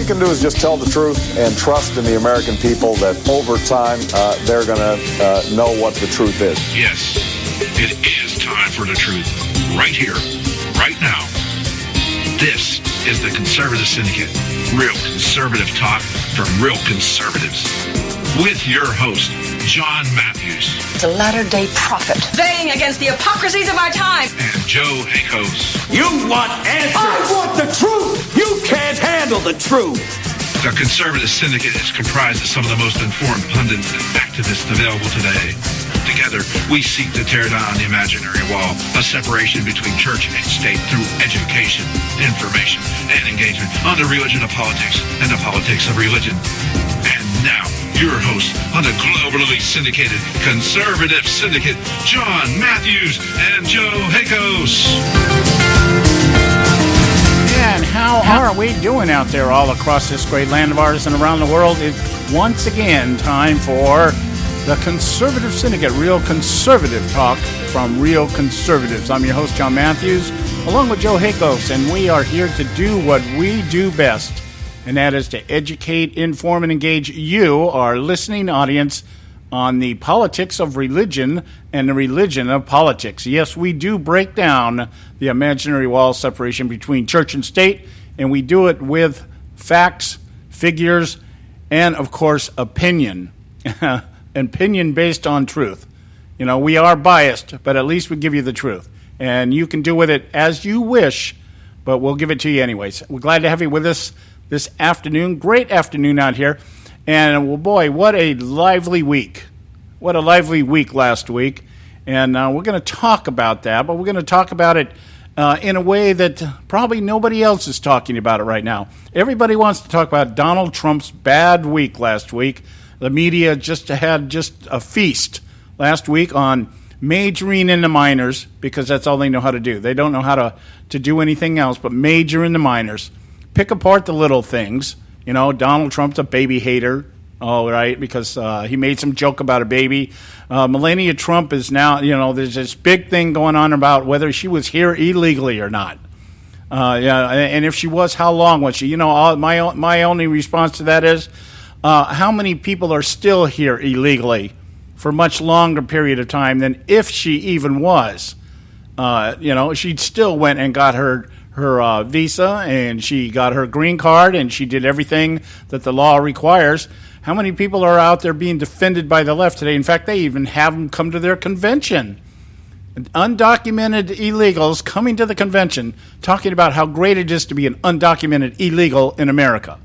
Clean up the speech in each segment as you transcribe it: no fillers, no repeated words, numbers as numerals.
you can do is just tell the truth and trust in the American people that over time they're going to know what the truth is. Yes, it is time for the truth. Right here, right now. This is the Conservative Syndicate. Real conservative talk from real conservatives. With your host, John Matthews. The latter-day prophet. Baying against the hypocrisies of our time. And Joe Hakos. You want answers. I want the truth. You can't handle the truth. The Conservative Syndicate is comprised of some of the most informed pundits and activists available today. Together, we seek to tear down the imaginary wall, a separation between church and state through education, information, and engagement on the religion of politics and the politics of religion. And now, your host on the globally syndicated Conservative Syndicate, John Matthews and Joe Hakos. And how are we doing out there all across this great land of ours and around the world? It's once again time for the Conservative Syndicate, real conservative talk from real conservatives. I'm your host, John Matthews, along with Joe Hakos, and we are here to do what we do best, and that is to educate, inform, and engage you, our listening audience, on the politics of religion and the religion of politics. Yes, we do break down the imaginary wall separation between church and state, and we do it with facts, figures, and, of course, opinion. Opinion based on truth. You know, we are biased, but at least we give you the truth. And you can do with it as you wish, but we'll give it to you anyways. We're glad to have you with us this afternoon. Great afternoon out here. And, well, boy, what a lively week. What a lively week last week. And we're going to talk about that, but we're going to talk about it in a way that probably nobody else is talking about it right now. Everybody wants to talk about Donald Trump's bad week last week. The media had a feast last week on majoring in the minors because that's all they know how to do. They don't know how to do anything else but major in the minors. Pick apart the little things. You know, Donald Trump's a baby hater, all right, because he made some joke about a baby. Melania Trump is now, you know, there's this big thing going on about whether she was here illegally or not. And if she was, how long was she? You know, my only response to that is, how many people are still here illegally for a much longer period of time than if she even was? You know, she still went and got her visa, and she got her green card, and she did everything that the law requires. How many people are out there being defended by the left today? In fact, they even have them come to their convention. Undocumented illegals coming to the convention talking about how great it is to be an undocumented illegal in America.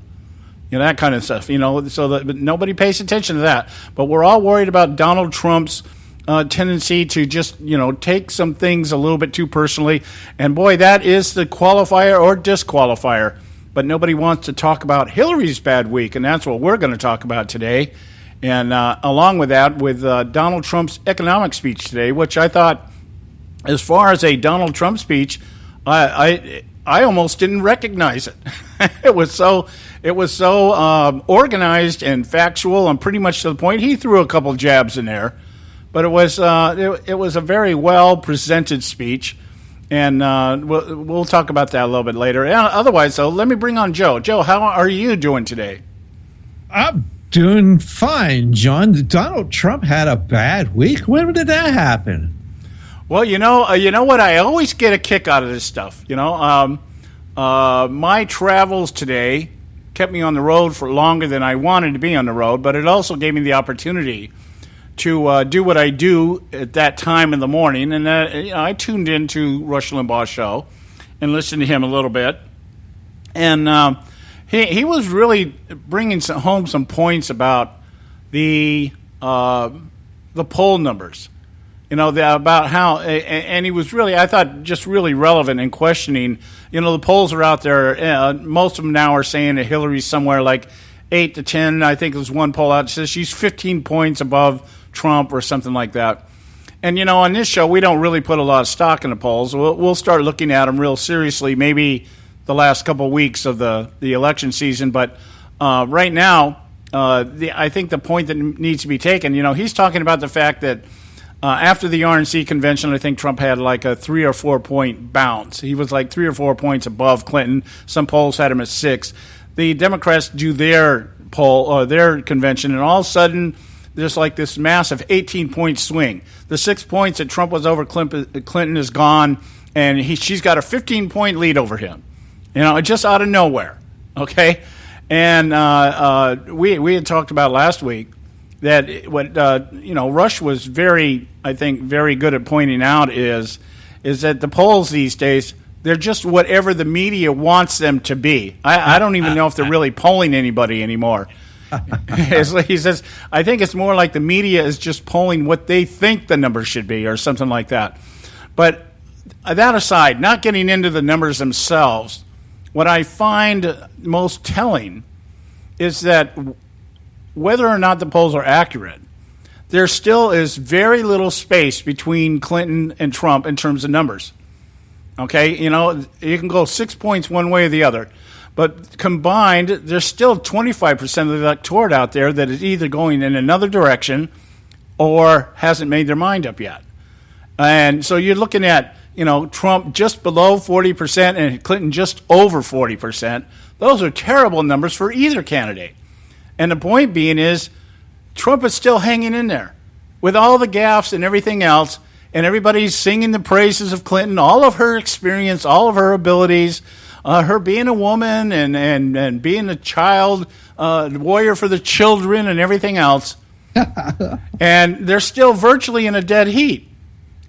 You know, that kind of stuff, you know, so that, but nobody pays attention to that. But we're all worried about Donald Trump's tendency to just, you know, take some things a little bit too personally. And, boy, that is the qualifier or disqualifier. But nobody wants to talk about Hillary's bad week, and that's what we're going to talk about today. And along with that, with Donald Trump's economic speech today, which I thought, as far as a Donald Trump speech, I almost didn't recognize it. It was so organized and factual and pretty much to the point. He threw a couple jabs in there, but it was a very well presented speech, and we'll talk about that a little bit later. Otherwise, though, let me bring on Joe. Joe, how are you doing today? I'm doing fine, John. Donald Trump had a bad week. When did that happen? Well, you know what? I always get a kick out of this stuff. You know, my travels today kept me on the road for longer than I wanted to be on the road, but it also gave me the opportunity to do what I do at that time in the morning. And you know, I tuned into Rush Limbaugh's show and listened to him a little bit. And he was really bringing home some points about the poll numbers. You know, about how, and he was really, I thought, just really relevant in questioning, you know, the polls are out there. Most of them now are saying that Hillary's somewhere like 8 to 10. I think there's one poll out that says she's 15 points above Trump or something like that. And, you know, on this show, we don't really put a lot of stock in the polls. We'll start looking at them real seriously maybe the last couple of weeks of the election season. But right now, I think the point that needs to be taken, you know, he's talking about the fact that after the RNC convention, I think Trump had like a 3 or 4 point bounce. He was like 3 or 4 points above Clinton. Some polls had him at 6. the Democrats do their poll or their convention, and all of a sudden there's like this massive 18-point swing. The 6 points that Trump was over Clinton is gone, and she's got a 15-point lead over him. Just out of nowhere. Okay, and we had talked about last week that what Rush was very good at pointing out is that the polls these days, they're just whatever the media wants them to be. I don't even know if they're really polling anybody anymore. He says, I think it's more like the media is just polling what they think the numbers should be or something like that. But that aside, not getting into the numbers themselves, what I find most telling is that whether or not the polls are accurate, there still is very little space between Clinton and Trump in terms of numbers. Okay, you can go 6 points one way or the other. But combined, there's still 25% of the electorate out there that is either going in another direction or hasn't made their mind up yet. And so you're looking at, Trump just below 40% and Clinton just over 40%. Those are terrible numbers for either candidate. And the point being is Trump is still hanging in there with all the gaffes and everything else, and everybody's singing the praises of Clinton, all of her experience, all of her abilities, her being a woman and being a child, warrior for the children and everything else. And they're still virtually in a dead heat.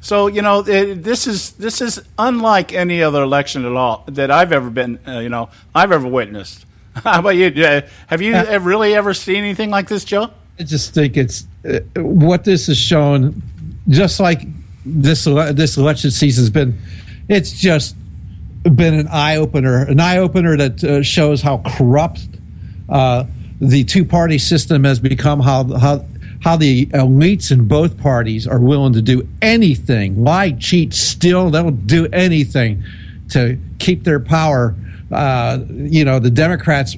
So, this is unlike any other election at all that I've ever been, I've ever witnessed. How about you? Have you really ever seen anything like this, Joe? I just think it's what this has shown, just like this election season has been. It's just been an eye opener that shows how corrupt the two-party system has become. How the elites in both parties are willing to do anything, lie, cheat, steal. They'll do anything to keep their power. The Democrats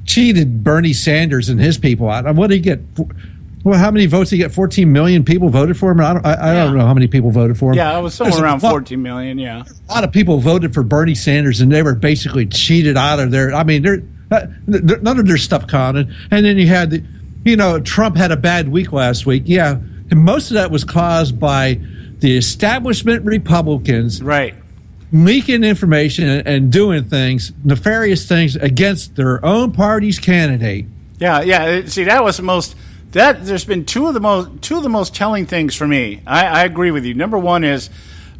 cheated Bernie Sanders and his people out. What did he get? Well, how many votes did he get? 14 million people voted for him? I don't know how many people voted for him. Yeah, it was somewhere around 14 million, yeah. A lot of people voted for Bernie Sanders, and they were basically cheated out of their – none of their stuff counted. And then you had Trump had a bad week last week. Yeah, and most of that was caused by the establishment Republicans. Right. Leaking information and doing things, nefarious things against their own party's candidate. Yeah. See, that was the most. There's been two of the most telling things for me. I agree with you. Number one is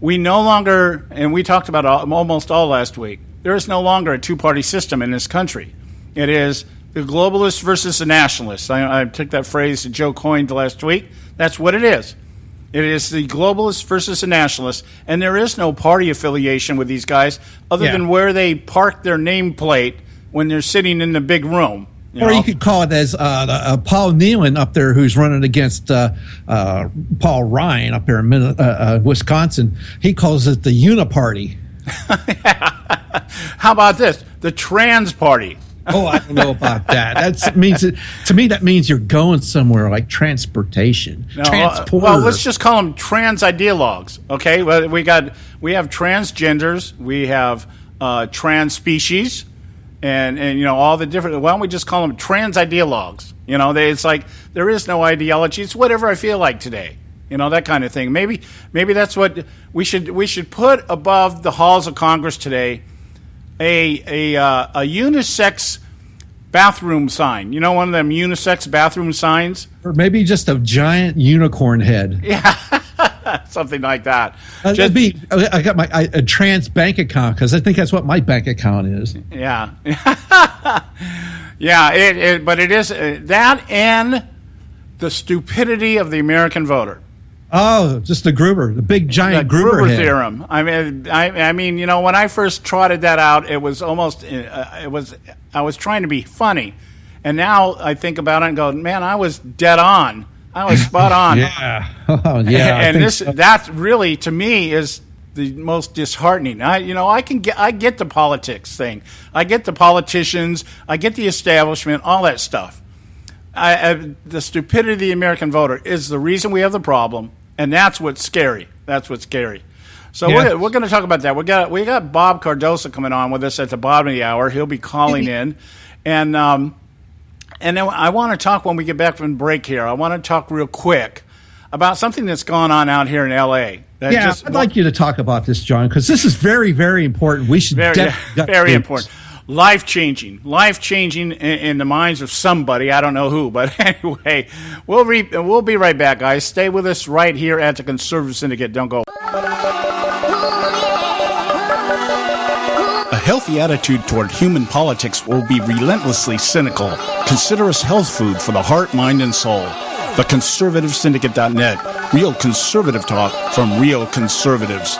we no longer, and we talked about almost all last week. There is no longer a two-party system in this country. It is the globalists versus the nationalists. I took that phrase that Joe coined last week. That's what it is. It is the globalists versus the nationalists, and there is no party affiliation with these guys other than where they park their nameplate when they're sitting in the big room. You could call it as Paul Nealon up there, who's running against Paul Ryan up there in Wisconsin. He calls it the Uniparty. How about this? The Trans Party. Oh, I don't know about that. To me, that means you're going somewhere like transportation. No, well, let's just call them trans ideologues. Okay, well, we have transgenders, we have trans species, and all the different. Why don't we just call them trans ideologues? It's like there is no ideology. It's whatever I feel like today. That kind of thing. Maybe that's what we should put above the halls of Congress today. A unisex bathroom sign. One of them unisex bathroom signs? Or maybe just a giant unicorn head. Yeah, something like that. I got a trans bank account because I think that's what my bank account is. Yeah. Yeah, but it is that and the stupidity of the American voter. Oh, just the Gruber, the big giant Gruber theorem. I mean, when I first trotted that out, it was almost, I was trying to be funny, and now I think about it and go, man, I was dead on. I was spot on. Yeah, oh, yeah. And that really, to me, is the most disheartening. I get the politics thing. I get the politicians. I get the establishment. All that stuff. The stupidity of the American voter is the reason we have the problem, and that's what's scary. That's what's scary. So we're going to talk about that. We got Bob Cardoso coming on with us at the bottom of the hour. He'll be calling in, and then I want to talk when we get back from break here. I want to talk real quick about something that's gone on out here in L.A. I'd like you to talk about this, John, because this is very, very important. We should very important. Life-changing in the minds of somebody. I don't know who, but anyway, we'll be right back, guys. Stay with us right here at the Conservative Syndicate. Don't go. A healthy attitude toward human politics will be relentlessly cynical. Consider us health food for the heart, mind, and soul. TheConservativeSyndicate.net. Real conservative talk from real conservatives.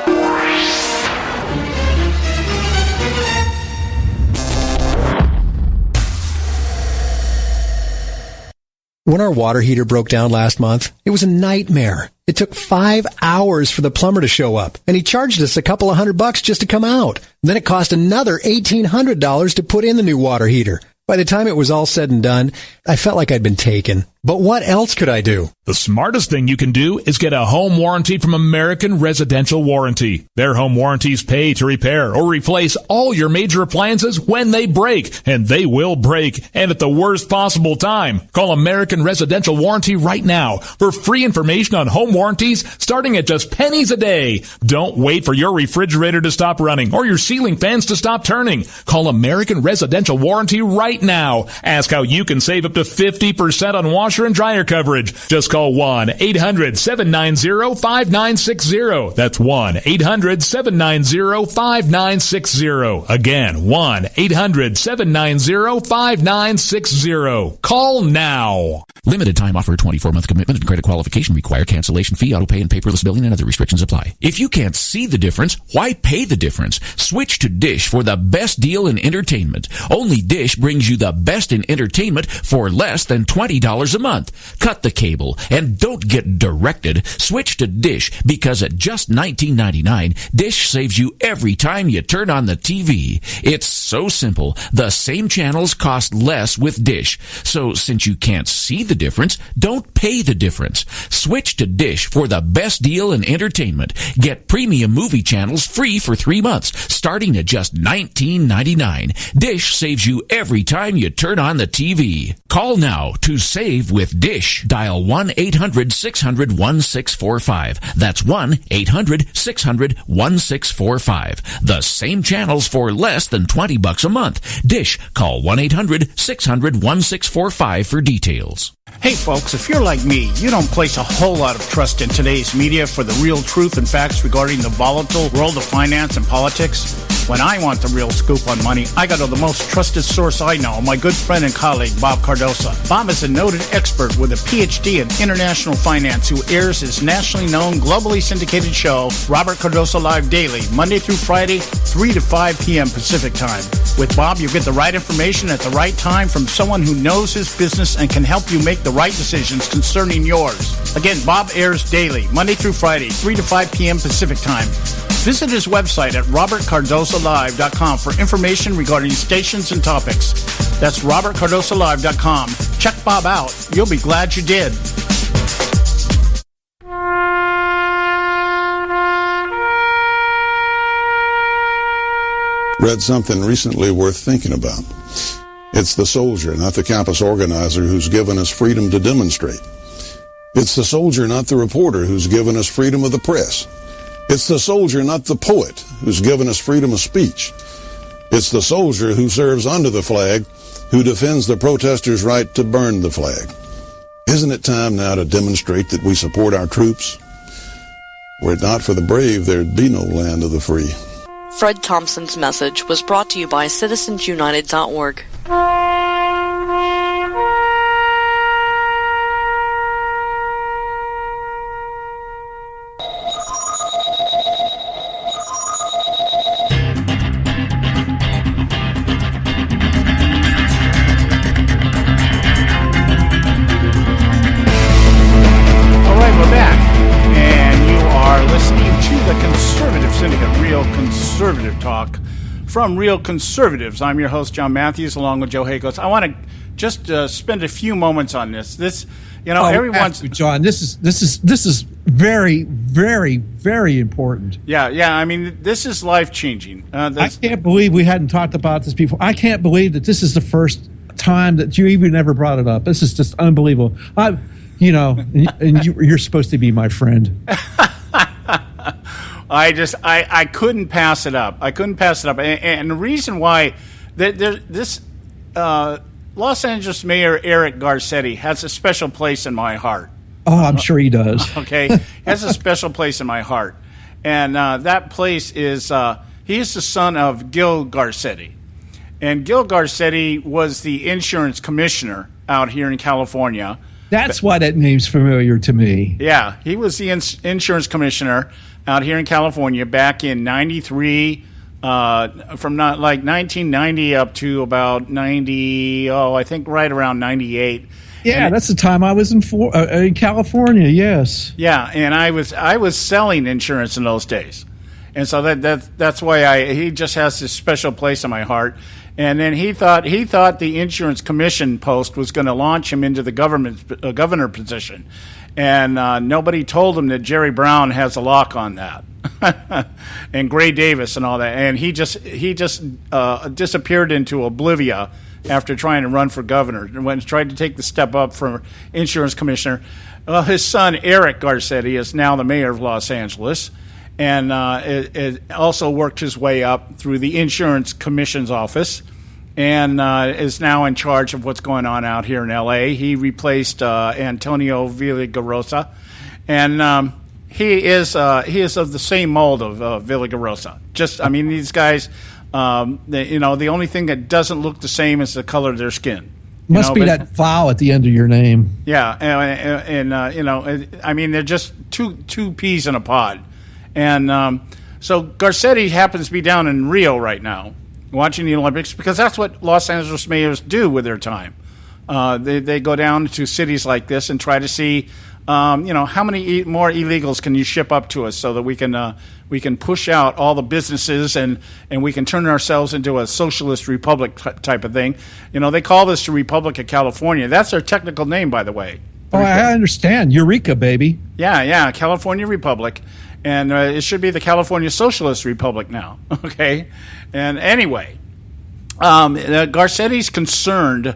When our water heater broke down last month, it was a nightmare. It took 5 hours for the plumber to show up, and he charged us a couple of $100 just to come out. Then it cost another $1,800 to put in the new water heater. By the time it was all said and done, I felt like I'd been taken. But what else could I do? The smartest thing you can do is get a home warranty from American Residential Warranty. Their home warranties pay to repair or replace all your major appliances when they break, and they will break, and at the worst possible time. Call American Residential Warranty right now for free information on home warranties starting at just pennies a day. Don't wait for your refrigerator to stop running or your ceiling fans to stop turning. Call American Residential Warranty right now. Ask how you can save up to 50% on washer and dryer coverage. Just call 1-800-790-5960. That's 1-800-790-5960. Again, 1-800-790-5960. Call now. Limited time offer, 24-month commitment and credit qualification required. Cancellation fee, auto pay, and paperless billing and other restrictions apply. If you can't see the difference, why pay the difference? Switch to Dish for the best deal in entertainment. Only Dish brings you the best in entertainment for less than $20 a month. Cut the cable and don't get directed. Switch to Dish because at just $19.99, Dish saves you every time you turn on the TV. It's so simple. The same channels cost less with Dish. So since you can't see the difference, don't pay the difference. Switch to Dish for the best deal in entertainment. Get premium movie channels free for 3 months, starting at just $19.99. Dish saves you every time you turn on the TV. Call now to save with Dish. Dial 1-800-600-1645. That's 1-800-600-1645. The same channels for less than $20 a month. Dish. Call 1-800-600-1645 for details. Hey folks, if you're like me, you don't place a whole lot of trust in today's media for the real truth and facts regarding the volatile world of finance and politics. When I want the real scoop on money, I go to the most trusted source I know, my good friend and colleague, Bob Cardoso. Bob is a noted expert with a PhD in international finance who airs his nationally known, globally syndicated show, Robert Cardoso Live Daily, Monday through Friday, 3 to 5 p.m. Pacific Time. With Bob, you get the right information at the right time from someone who knows his business and can help you make the right decisions concerning yours. Again, Bob airs daily, Monday through Friday, 3 to 5 p.m. Pacific Time. Visit his website at robertcardosolive.com for information regarding stations and topics. That's robertcardosolive.com. Check Bob out. You'll be glad you did. Read something recently worth thinking about. It's the soldier, not the campus organizer, who's given us freedom to demonstrate. It's the soldier, not the reporter, who's given us freedom of the press. It's the soldier, not the poet, who's given us freedom of speech. It's the soldier who serves under the flag, who defends the protesters' right to burn the flag. Isn't it time now to demonstrate that we support our troops? Were it not for the brave, there'd be no land of the free. Fred Thompson's message was brought to you by CitizensUnited.org. Conservative talk from Real Conservatives. I'm your host, John Matthews, along with Joe Hakos. I want to just spend a few moments on this. Everyone's John. This is very, very, very important. Yeah. I mean, this is life-changing. I can't believe we hadn't talked about this before. I can't believe that this is the first time that you even ever brought it up. This is just unbelievable. You're supposed to be my friend. I couldn't pass it up. And the reason why this Los Angeles Mayor Eric Garcetti has a special place in my heart. Oh, I'm sure he does. Okay, has a special place in my heart, and that place is he is the son of Gil Garcetti, and Gil Garcetti was the insurance commissioner out here in California. That's why that name's familiar to me. Yeah, he was the insurance commissioner out here in California back in '93. From 1990 up to about 90, I think right around 98. Yeah, that's the time I was in California. Yes. Yeah, and I was selling insurance in those days, and so that's why he just has this special place in my heart. And then he thought the insurance commission post was going to launch him into the governor position, and nobody told him that Jerry Brown has a lock on that. And Gray Davis and all that, and he just disappeared into oblivion after trying to run for governor. And when he tried to take the step up from insurance commissioner, his son Eric Garcetti is now the mayor of Los Angeles, and it also worked his way up through the insurance commission's office, and is now in charge of what's going on out here in L.A. He replaced Antonio Villaraigosa, and he is of the same mold of Villaraigosa. These guys, the only thing that doesn't look the same is the color of their skin. Must be that vowel at the end of your name. Yeah, they're just two peas in a pod. And so Garcetti happens to be down in Rio right now watching the Olympics, because that's what Los Angeles mayors do with their time. They go down to cities like this and try to see how many more illegals can you ship up to us so that we can push out all the businesses and we can turn ourselves into a socialist republic type of thing. They call this the Republic of California. That's their technical name, by the way. Oh, I understand. Eureka, baby. Yeah, California Republic. And it should be the California Socialist Republic now. Okay? And anyway, Garcetti's concerned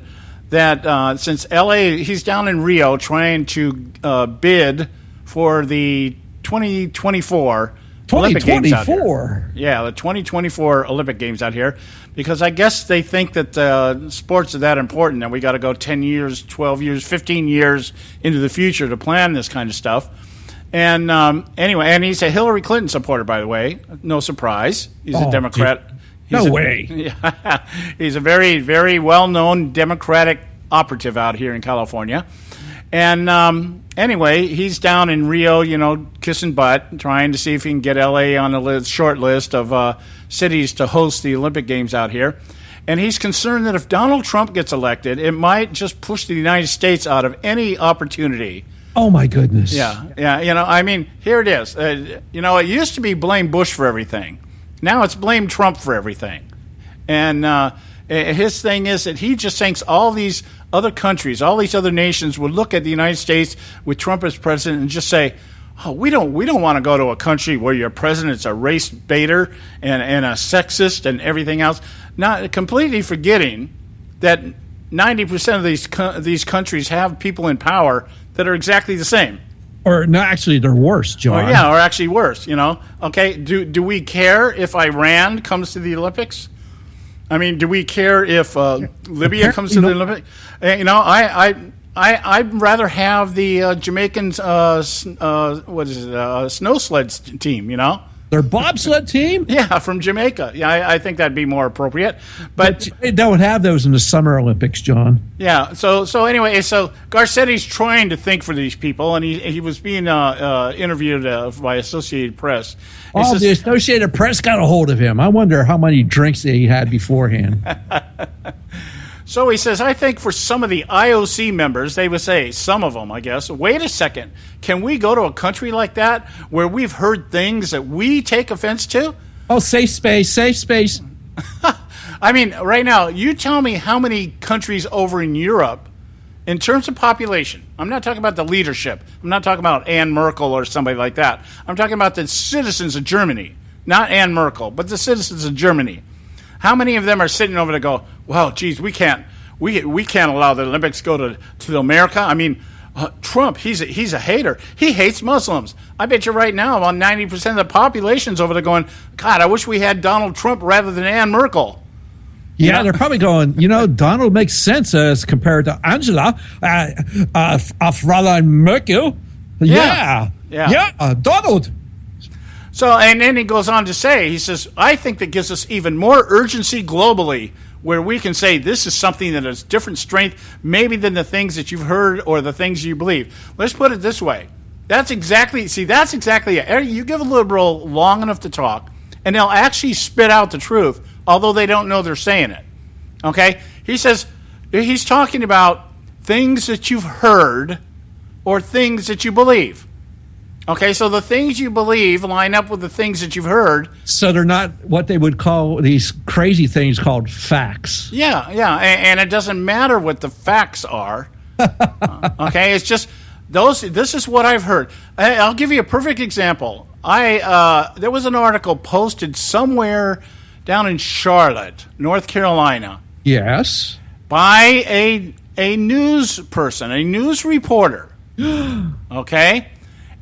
that since L.A., he's down in Rio trying to bid for the 2024 Olympic Games out here. Yeah, the 2024 Olympic Games out here, because I guess they think that sports are that important and we got to go 10 years, 12 years, 15 years into the future to plan this kind of stuff. And anyway, and he's a Hillary Clinton supporter, by the way. No surprise. He's a Democrat. No way. Yeah, he's a very, very well-known Democratic operative out here in California. And anyway, he's down in Rio, kissing butt, trying to see if he can get L.A. on the short list of cities to host the Olympic Games out here. And he's concerned that if Donald Trump gets elected, it might just push the United States out of any opportunity. Oh, my goodness. Yeah. Here it is. It used to be blame Bush for everything. Now it's blame Trump for everything. And his thing is that he just thinks all these other countries, all these other nations would look at the United States with Trump as president and just say, oh, we don't want to go to a country where your president's a race baiter and a sexist and everything else. Not completely forgetting that 90% of these countries have people in power that are exactly the same. Or no, actually, they're worse, John. Or actually worse, Okay, do we care if Iran comes to the Olympics? Do we care if Libya comes to the Olympics? I'd rather have the Jamaicans, snow sleds team, Their bobsled team? Yeah, from Jamaica. Yeah, I think that'd be more appropriate. But they don't have those in the Summer Olympics, John. Yeah. So anyway, so Garcetti's trying to think for these people, and he was being interviewed by Associated Press. The Associated Press got a hold of him. I wonder how many drinks he had beforehand. So he says, I think for some of the IOC members, they would say, some of them, I guess, wait a second, can we go to a country like that where we've heard things that we take offense to? Oh, safe space. Right now, you tell me how many countries over in Europe, in terms of population, I'm not talking about the leadership. I'm not talking about Anne Merkel or somebody like that. I'm talking about the citizens of Germany. Not Anne Merkel, but the citizens of Germany. How many of them are sitting over there go, well, geez, we can't allow the Olympics to go to America? I mean, Trump, he's a hater. He hates Muslims. I bet you right now about 90% of the population's over there going, God, I wish we had Donald Trump rather than Anne Merkel. Yeah, they're probably going, Donald makes sense as compared to Angela, Fräulein Merkel. Yeah, Donald. So, and then he goes on to say, he says, I think that gives us even more urgency globally, where we can say this is something that has different strength maybe than the things that you've heard or the things you believe. Let's put it this way. That's exactly it. You give a liberal long enough to talk, and they'll actually spit out the truth, although they don't know they're saying it. Okay? He says, he's talking about things that you've heard or things that you believe. Okay, so the things you believe line up with the things that you've heard. So they're not what they would call these crazy things called facts. Yeah, and it doesn't matter what the facts are. Okay, it's just this is what I've heard. I'll give you a perfect example. There was an article posted somewhere down in Charlotte, North Carolina. Yes. By a news person, a news reporter. Okay?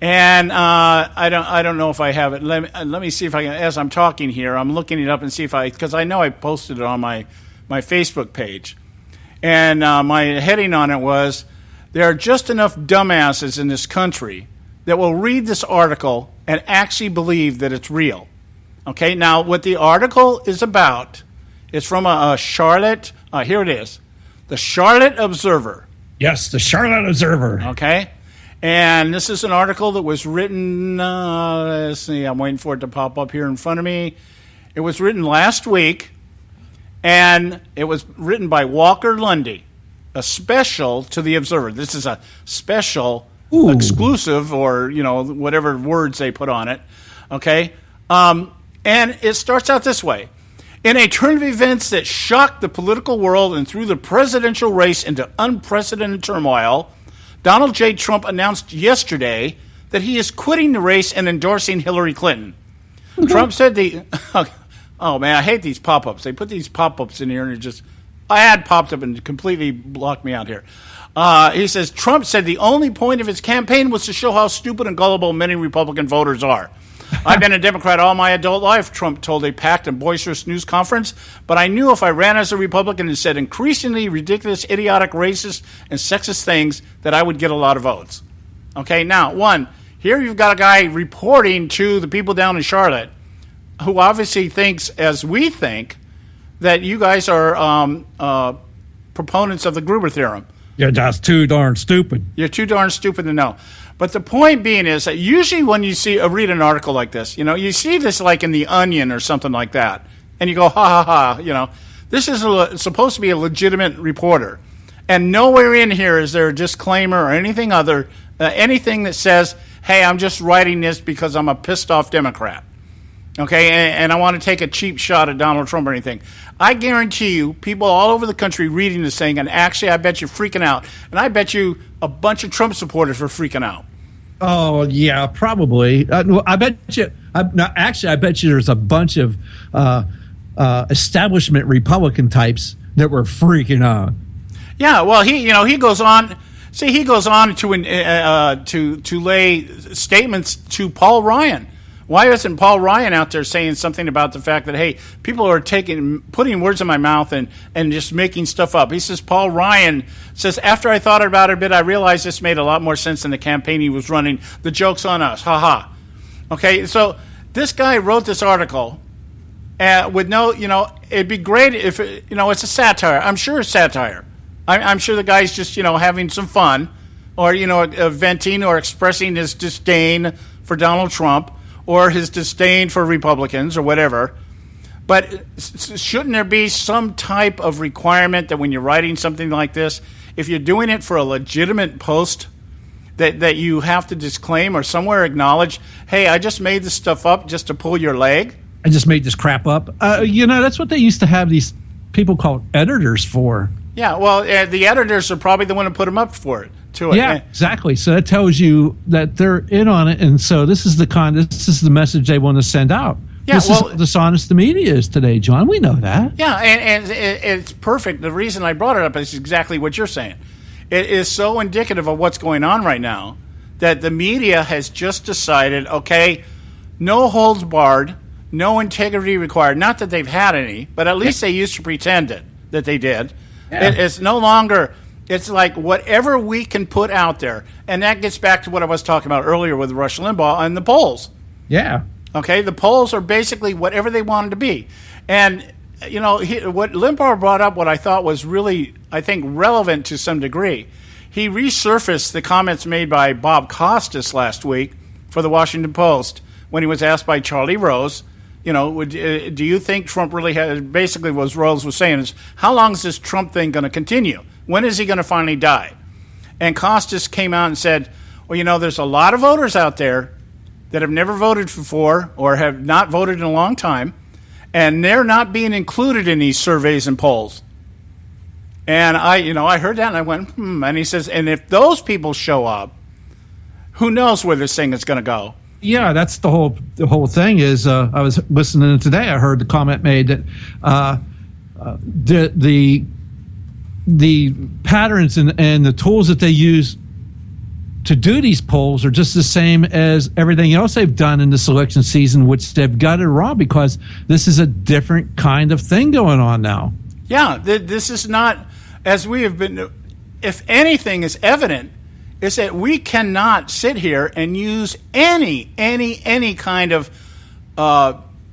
And I don't know if I have it. Let me see if I can. As I'm talking here, I'm looking it up and see if because I know I posted it on my Facebook page, and my heading on it was, there are just enough dumbasses in this country that will read this article and actually believe that it's real. Okay, now what the article is about is from a Charlotte. Here it is, the Charlotte Observer. Yes, the Charlotte Observer. Okay. And this is an article that was written, let's see, I'm waiting for it to pop up here in front of me. It was written last week, and it was written by Walker Lundy, a special to the Observer. This is a special, exclusive, or, whatever words they put on it, okay? And it starts out this way. In a turn of events that shocked the political world and threw the presidential race into unprecedented turmoil, Donald J. Trump announced yesterday that he is quitting the race and endorsing Hillary Clinton. Trump said oh man, I hate these pop-ups. They put these pop-ups in here and I had popped up and completely blocked me out here. He says, Trump said the only point of his campaign was to show how stupid and gullible many Republican voters are. I've been a Democrat all my adult life, Trump told a packed and boisterous news conference, but I knew if I ran as a Republican and said increasingly ridiculous, idiotic, racist, and sexist things that I would get a lot of votes. Okay, now, here you've got a guy reporting to the people down in Charlotte who obviously thinks, as we think, that you guys are proponents of the Gruber theorem. You're just too darn stupid. You're too darn stupid to know. But the point being is that usually when you read an article like this, you see this like in The Onion or something like that, and you go, ha, ha, ha, this is supposed to be a legitimate reporter. And nowhere in here is there a disclaimer or anything anything that says, hey, I'm just writing this because I'm a pissed off Democrat. Okay, and I want to take a cheap shot at Donald Trump or anything. I guarantee you, people all over the country reading this thing, and actually I bet you're freaking out. And I bet you a bunch of Trump supporters were freaking out. Oh, yeah, probably. I bet you, I bet you there's a bunch of establishment Republican types that were freaking out. Yeah, well, he goes on. See, he goes on to lay statements to Paul Ryan. Why isn't Paul Ryan out there saying something about the fact that, hey, people are putting words in my mouth and just making stuff up? He says, Paul Ryan says, after I thought about it a bit, I realized this made a lot more sense than the campaign he was running. The joke's on us. Ha ha. Okay, so this guy wrote this article with it'd be great if, it's a satire. I'm sure it's satire. I'm sure the guy's just, having some fun or, venting or expressing his disdain for Donald Trump, or his disdain for Republicans or whatever. But shouldn't there be some type of requirement that when you're writing something like this, if you're doing it for a legitimate post, that you have to disclaim or somewhere acknowledge, hey, I just made this stuff up just to pull your leg? I just made this crap up. That's what they used to have these people called editors for. Yeah, well, the editors are probably the one who put them up for it. to it. Yeah, exactly. So that tells you that they're in on it, and so this is the message they want to send out. Yeah, this is how dishonest the media is today, John. We know that. Yeah, and it's perfect. The reason I brought it up is exactly what you're saying. It is so indicative of what's going on right now that the media has just decided, okay, no holds barred, no integrity required. Not that they've had any, but at least they used to pretend that they did. Yeah. It's no longer, it's like whatever we can put out there. And that gets back to what I was talking about earlier with Rush Limbaugh and the polls. Yeah. Okay, the polls are basically whatever they wanted to be. And, what Limbaugh brought up, what I thought was really, I think, relevant to some degree. He resurfaced the comments made by Bob Costas last week for the Washington Post when he was asked by Charlie Rose, do you think Trump really has, basically what Rose was saying is, how long is this Trump thing going to continue? When is he going to finally die? And Costas came out and said, well, there's a lot of voters out there that have never voted before or have not voted in a long time, and they're not being included in these surveys and polls. And I heard that and I went, and he says, and if those people show up, who knows where this thing is going to go? Yeah, that's the whole thing is, I was listening today, I heard the comment made that the patterns and the tools that they use to do these polls are just the same as everything else they've done in this election season, which they've got it wrong because this is a different kind of thing going on now. Yeah, this is not, as we have been, if anything is evident, is that we cannot sit here and use any kind of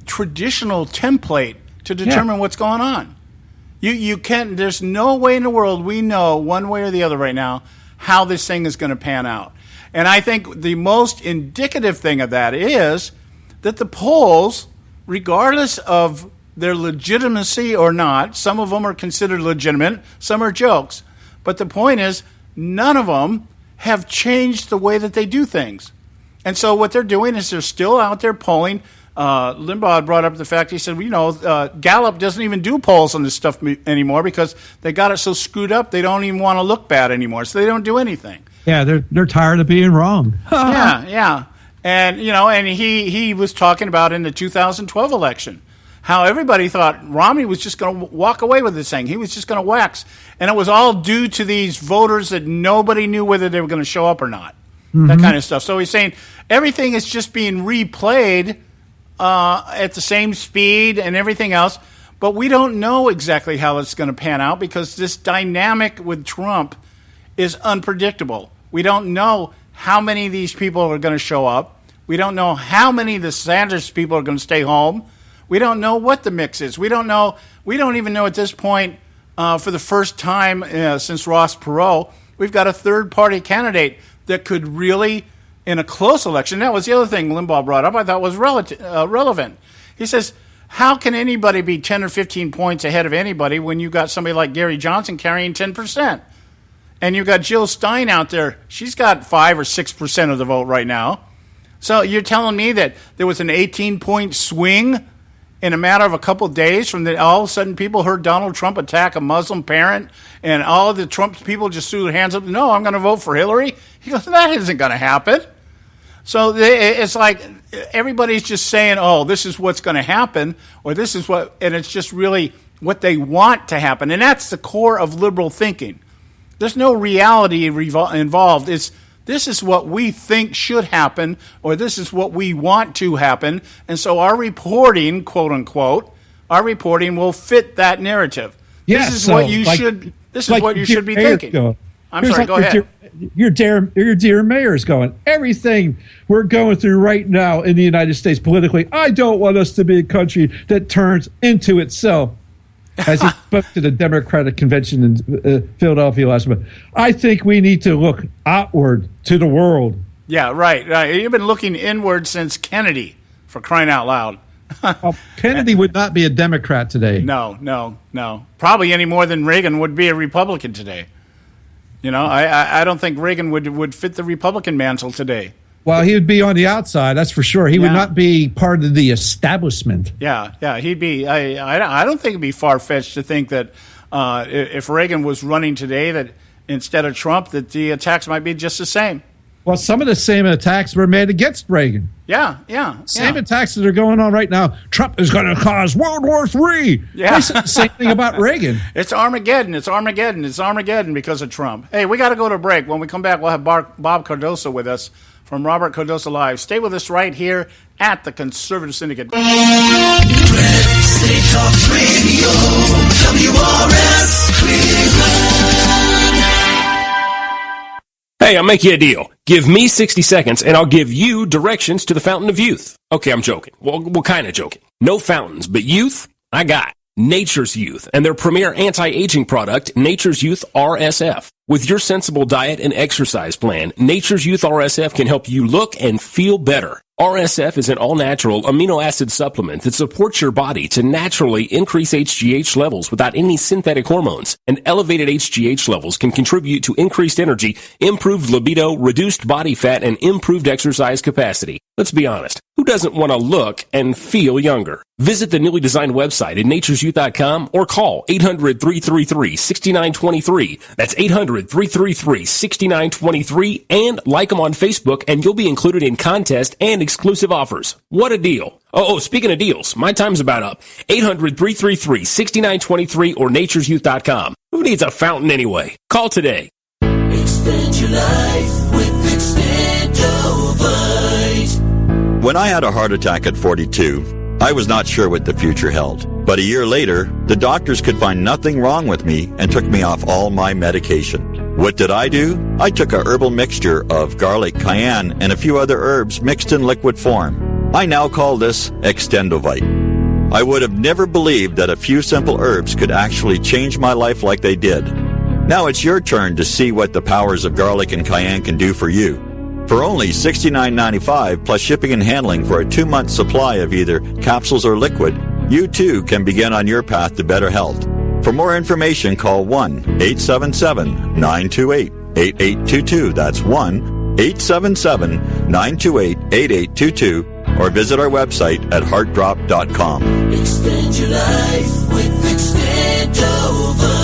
traditional template to determine what's going on. You can't, there's no way in the world we know one way or the other right now how this thing is going to pan out. And I think the most indicative thing of that is that the polls, regardless of their legitimacy or not, some of them are considered legitimate, some are jokes. But the point is, none of them have changed the way that they do things. And so what they're doing is they're still out there polling. Limbaugh brought up the fact, he said, Gallup doesn't even do polls on this stuff anymore because they got it so screwed up they don't even want to look bad anymore, so they don't do anything. Yeah, they're tired of being wrong. Yeah. And, and he was talking about in the 2012 election how everybody thought Romney was just going to walk away with this thing. He was just going to wax. And it was all due to these voters that nobody knew whether they were going to show up or not, that kind of stuff. So he's saying everything is just being replayed at the same speed and everything else, but we don't know exactly how it's going to pan out because this dynamic with Trump is unpredictable. We don't know how many of these people are going to show up. We don't know how many of the Sanders people are going to stay home. We don't know what the mix is. We don't know. We don't even know at this point, for the first time since Ross Perot, we've got a third-party candidate that could really, in a close election, that was the other thing Limbaugh brought up I thought was relevant. He says, how can anybody be 10 or 15 points ahead of anybody when you got somebody like Gary Johnson carrying 10%? And you've got Jill Stein out there. She's got 5 or 6% of the vote right now. So you're telling me that there was an 18-point swing in a matter of a couple of days from all of a sudden people heard Donald Trump attack a Muslim parent and all of the Trump people just threw their hands up, no, I'm going to vote for Hillary? He goes, that isn't going to happen. So it's like everybody's just saying, oh, this is what's going to happen, or this is what, and it's just really what they want to happen. And that's the core of liberal thinking. There's no reality involved. This is what we think should happen, or this is what we want to happen. And so our reporting, quote unquote, will fit that narrative. Yes, this is what you should. This is what you should be thinking. I'm sorry. Go ahead. Your dear mayor's going, everything we're going through right now in the United States politically, I don't want us to be a country that turns into itself. As he spoke to the Democratic convention in Philadelphia last month, I think we need to look outward to the world. Yeah, right. You've been looking inward since Kennedy, for crying out loud. Kennedy would not be a Democrat today. No. Probably any more than Reagan would be a Republican today. I don't think Reagan would fit the Republican mantle today. Well, he would be on the outside, that's for sure. He would not be part of the establishment. Yeah, he'd be. I don't think it'd be far-fetched to think that if Reagan was running today, that instead of Trump, that the attacks might be just the same. Well, some of the same attacks were made against Reagan. Yeah. Same attacks that are going on right now. Trump is going to cause World War III. Yeah. They said the same thing about Reagan. It's Armageddon because of Trump. Hey, we got to go to a break. When we come back, we'll have Bob Cardoso with us from Robert Cardoso Live. Stay with us right here at the Conservative Syndicate. Talk Radio, WRS Cleveland. Hey, I'll make you a deal. Give me 60 seconds, and I'll give you directions to the Fountain of Youth. Okay, I'm joking. Well, kind of joking. No fountains, but youth, I got. Nature's Youth and their premier anti-aging product, Nature's Youth RSF. With your sensible diet and exercise plan, Nature's Youth RSF can help you look and feel better. RSF is an all-natural amino acid supplement that supports your body to naturally increase HGH levels without any synthetic hormones. And elevated HGH levels can contribute to increased energy, improved libido, reduced body fat, and improved exercise capacity. Let's be honest. Who doesn't want to look and feel younger? Visit the newly designed website at naturesyouth.com or call 800-333-6923. That's 800-333-6923 and like them on Facebook and you'll be included in contest and exclusive offers. What a deal. Oh, speaking of deals, my time's about up. 800-333-6923 or naturesyouth.com. Who needs a fountain anyway? Call today. Extend your life with Extendovite. When I had a heart attack at 42, I was not sure what the future held. But a year later, the doctors could find nothing wrong with me and took me off all my medication. What did I do? I took a herbal mixture of garlic, cayenne, and a few other herbs mixed in liquid form. I now call this Extendovite. I would have never believed that a few simple herbs could actually change my life like they did. Now it's your turn to see what the powers of garlic and cayenne can do for you. For only $69.95 plus shipping and handling for a 2-month supply of either capsules or liquid, you too can begin on your path to better health. For more information, call 1-877-928-8822. That's 1-877-928-8822. Or visit our website at heartdrop.com. Extend your life with Extendovite.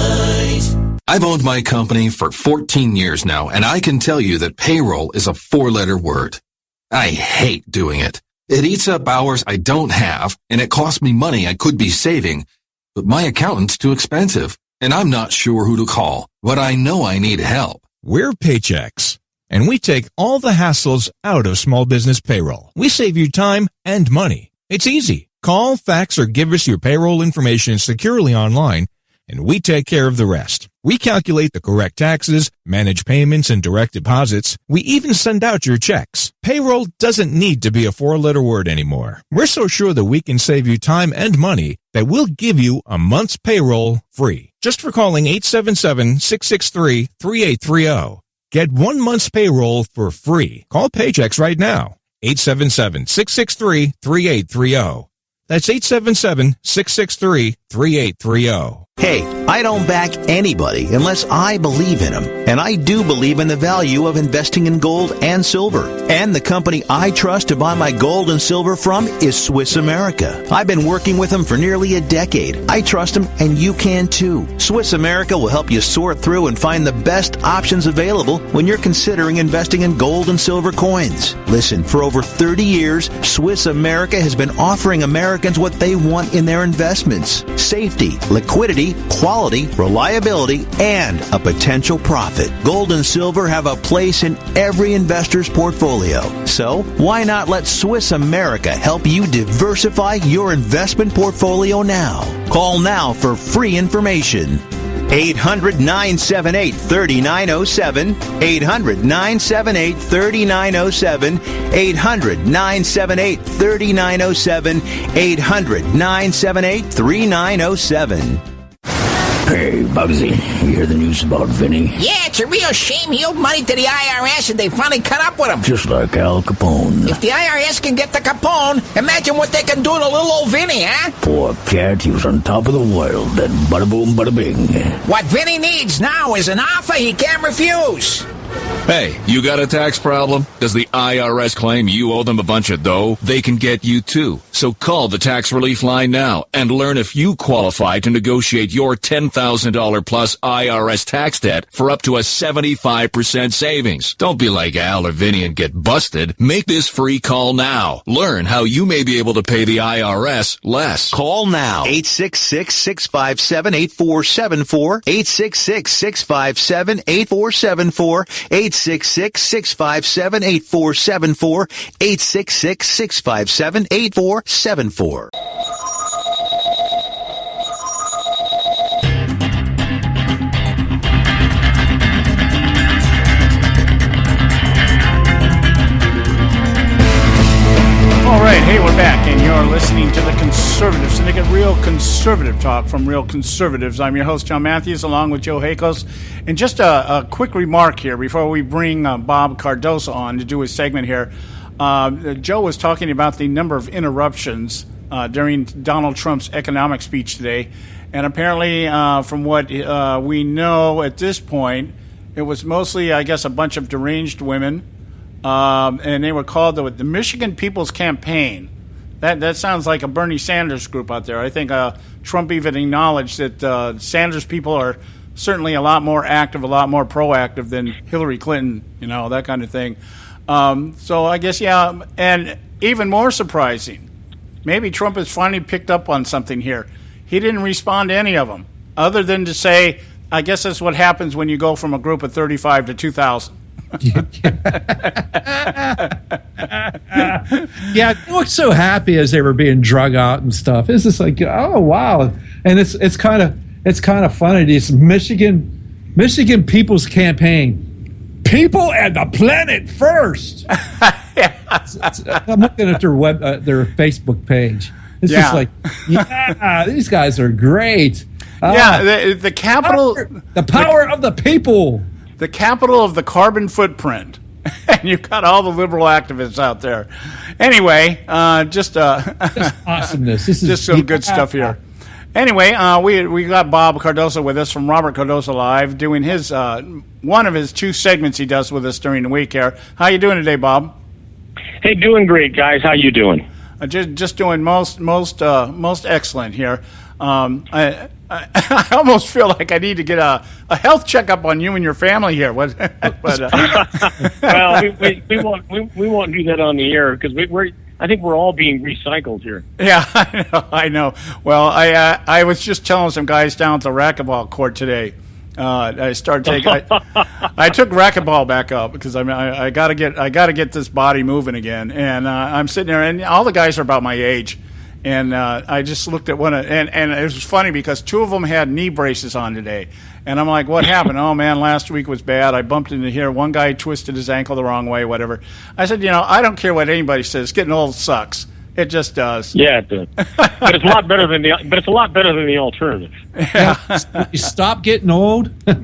I've owned my company for 14 years now, and I can tell you that payroll is a 4-letter word. I hate doing it. It eats up hours I don't have, and it costs me money I could be saving. But my accountant's too expensive, and I'm not sure who to call, but I know I need help. We're Paychex, and we take all the hassles out of small business payroll. We save you time and money. It's easy. Call, fax, or give us your payroll information securely online, and we take care of the rest. We calculate the correct taxes, manage payments and direct deposits. We even send out your checks. Payroll doesn't need to be a 4-letter word anymore. We're so sure that we can save you time and money that we'll give you a month's payroll free. Just for calling 877-663-3830. Get 1 month's payroll for free. Call Paychex right now. 877-663-3830. That's 877-663-3830. Hey, I don't back anybody unless I believe in them. And I do believe in the value of investing in gold and silver. And the company I trust to buy my gold and silver from is Swiss America. I've been working with them for nearly a decade. I trust them, and you can too. Swiss America will help you sort through and find the best options available when you're considering investing in gold and silver coins. Listen, for over 30 years, Swiss America has been offering Americans what they want in their investments: safety, liquidity, quality, reliability, and a potential profit. Gold and silver have a place in every investor's portfolio. So, why not let Swiss America help you diversify your investment portfolio now? Call now for free information. 800-978-3907, 800-978-3907, 800-978-3907, 800-978-3907. Hey, Bugsy, you hear the news about Vinny? Yeah, it's a real shame he owed money to the IRS and they finally cut up with him. Just like Al Capone. If the IRS can get to Capone, imagine what they can do to little old Vinny, huh? Poor cat, he was on top of the world, then bada boom, bada bing. What Vinny needs now is an offer he can't refuse. Hey, you got a tax problem? Does the IRS claim you owe them a bunch of dough? They can get you too. So call the tax relief line now and learn if you qualify to negotiate your $10,000 plus IRS tax debt for up to a 75% savings. Don't be like Al or Vinny and get busted. Make this free call now. Learn how you may be able to pay the IRS less. Call now. 866-657-8474. 866-657-8474. 866-657-8474. 866-657-8474. All right, hey, we're back, and you're listening to the Conservative Syndicate, real conservative talk from real conservatives. I'm your host, John Matthews, along with Joe Hakos. And just a quick remark here before we bring Bob Cardoso on to do his segment here. Joe was talking about the number of interruptions during Donald Trump's economic speech today. And apparently, from what we know at this point, it was mostly, I guess, a bunch of deranged women. And they were called the Michigan People's Campaign. That sounds like a Bernie Sanders group out there. I think Trump even acknowledged that Sanders people are certainly a lot more active, a lot more proactive than Hillary Clinton, that kind of thing. So I guess, yeah, and even more surprising, maybe Trump has finally picked up on something here. He didn't respond to any of them, other than to say, I guess that's what happens when you go from a group of 35 to 2,000. Yeah, they looked so happy as they were being drug out and stuff. It's just like, oh wow, and it's kind of funny. These Michigan People's Campaign, people and the planet first. I'm looking at their Facebook page. It's just like, yeah, these guys are great. The capital, the power of the people. The capital of the carbon footprint. And you've got all the liberal activists out there. Anyway, just awesomeness. This is just some good stuff here. Anyway, we got Bob Cardoso with us from Robert Cardoso Live, doing his one of his two segments he does with us during the week here. How you doing today, Bob? Hey, doing great, guys. How you doing? Just doing most excellent here. I almost feel like I need to get a health checkup on you and your family here. Well, we won't do that on the air because I think we're all being recycled here. Yeah, I know. Well, I was just telling some guys down at the racquetball court today. I took racquetball back up because I gotta get this body moving again. And I'm sitting there, and all the guys are about my age. And I just looked at one, and it was funny because two of them had knee braces on today. And I'm like, what happened? Oh, man, last week was bad. I bumped into here. One guy twisted his ankle the wrong way, whatever. I said, I don't care what anybody says. Getting old sucks. It just does. Yeah, it does. But it's a lot better than the alternative. Yeah. You stop getting old. Yeah.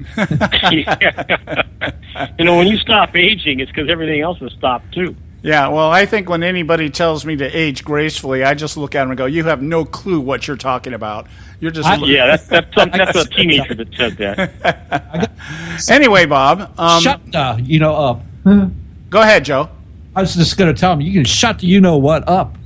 When you stop aging, it's because everything else has stopped too. Yeah, well, I think when anybody tells me to age gracefully, I just look at them and go, "You have no clue what you're talking about. You're just." That's a teenager that said that. Anyway, Bob, shut up. Go ahead, Joe. I was just going to tell him you can shut the what up.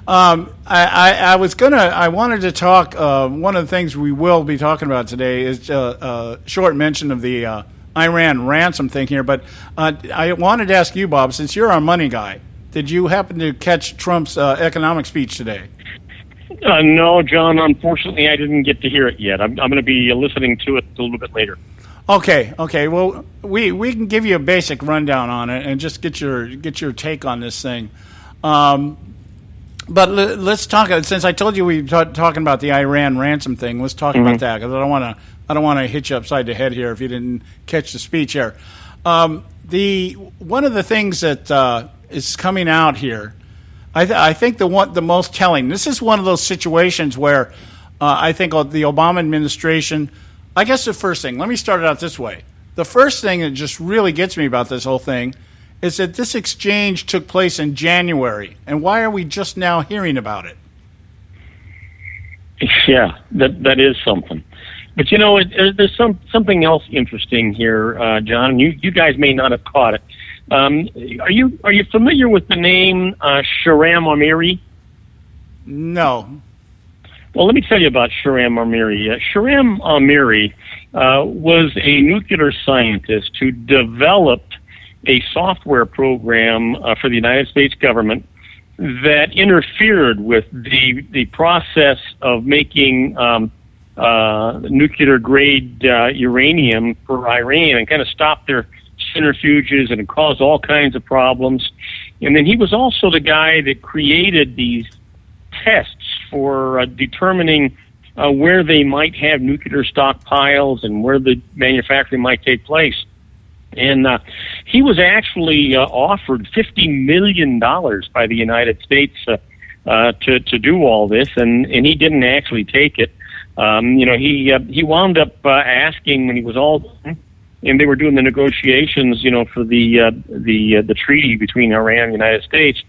I wanted to talk. One of the things we will be talking about today is a short mention of the Iran ransom thing here. But I wanted to ask you, Bob, since you're our money guy, did you happen to catch Trump's economic speech today? No, John. Unfortunately, I didn't get to hear it yet. I'm going to be listening to it a little bit later. Okay. Well, we can give you a basic rundown on it and just get your take on this thing. But let's talk. Since I told you we were talking about the Iran ransom thing, let's talk about that because I don't want to hit you upside the head here if you didn't catch the speech here. One of the things that is coming out here, I think the most telling. This is one of those situations where I think the Obama administration. I guess the first thing, let me start it out this way. The first thing that just really gets me about this whole thing is that this exchange took place in January. And why are we just now hearing about it? Yeah, that is something. But there's something else interesting here, John. You guys may not have caught it. Are you familiar with the name Shahram Amiri? No. Well, let me tell you about Shahram Amiri. Shahram Amiri was a nuclear scientist who developed a software program for the United States government that interfered with the process of making nuclear-grade uranium for Iran and kind of stopped their centrifuges, and it caused all kinds of problems. And then he was also the guy that created these tests for determining where they might have nuclear stockpiles and where the manufacturing might take place. And he was actually offered $50 million by the United States to do all this, and he didn't actually take it. He wound up asking when he was all done, and they were doing the negotiations, for the treaty between Iran and the United States.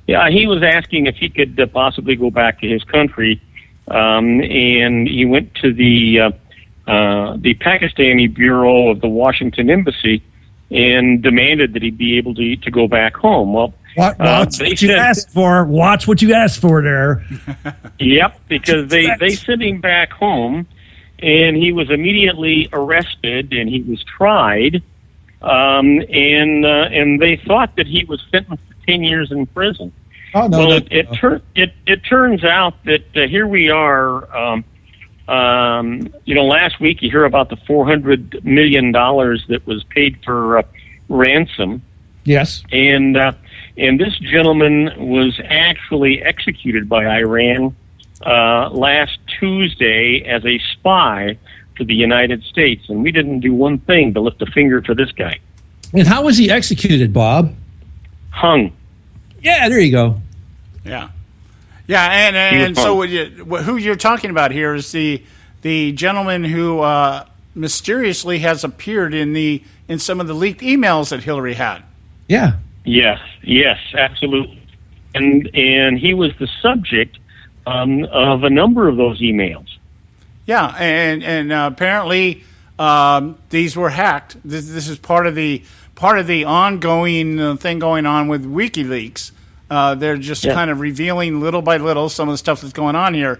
Yeah, he was asking if he could possibly go back to his country, and he went to the Pakistani bureau of the Washington embassy and demanded that he be able to go back home. Well, watch what you asked for. Watch what you asked for there. Yep, because they sent him back home, and he was immediately arrested and he was tried, and they thought that he was sentenced to 10 years in prison. Oh no! Well, it turns out that here we are. Last week you hear about the $400 million that was paid for ransom. Yes. And this gentleman was actually executed by Iran last Tuesday as a spy for the United States, and we didn't do one thing but lift a finger for this guy. And how was he executed, Bob? Hung. Yeah, there you go. Yeah. Yeah, and so who you're talking about here is the gentleman who mysteriously has appeared in some of the leaked emails that Hillary had. Yeah. Yes, absolutely. And he was the subject of a number of those emails. Yeah, and apparently these were hacked. This is part of the ongoing thing going on with WikiLeaks. They're just kind of revealing little by little some of the stuff that's going on here.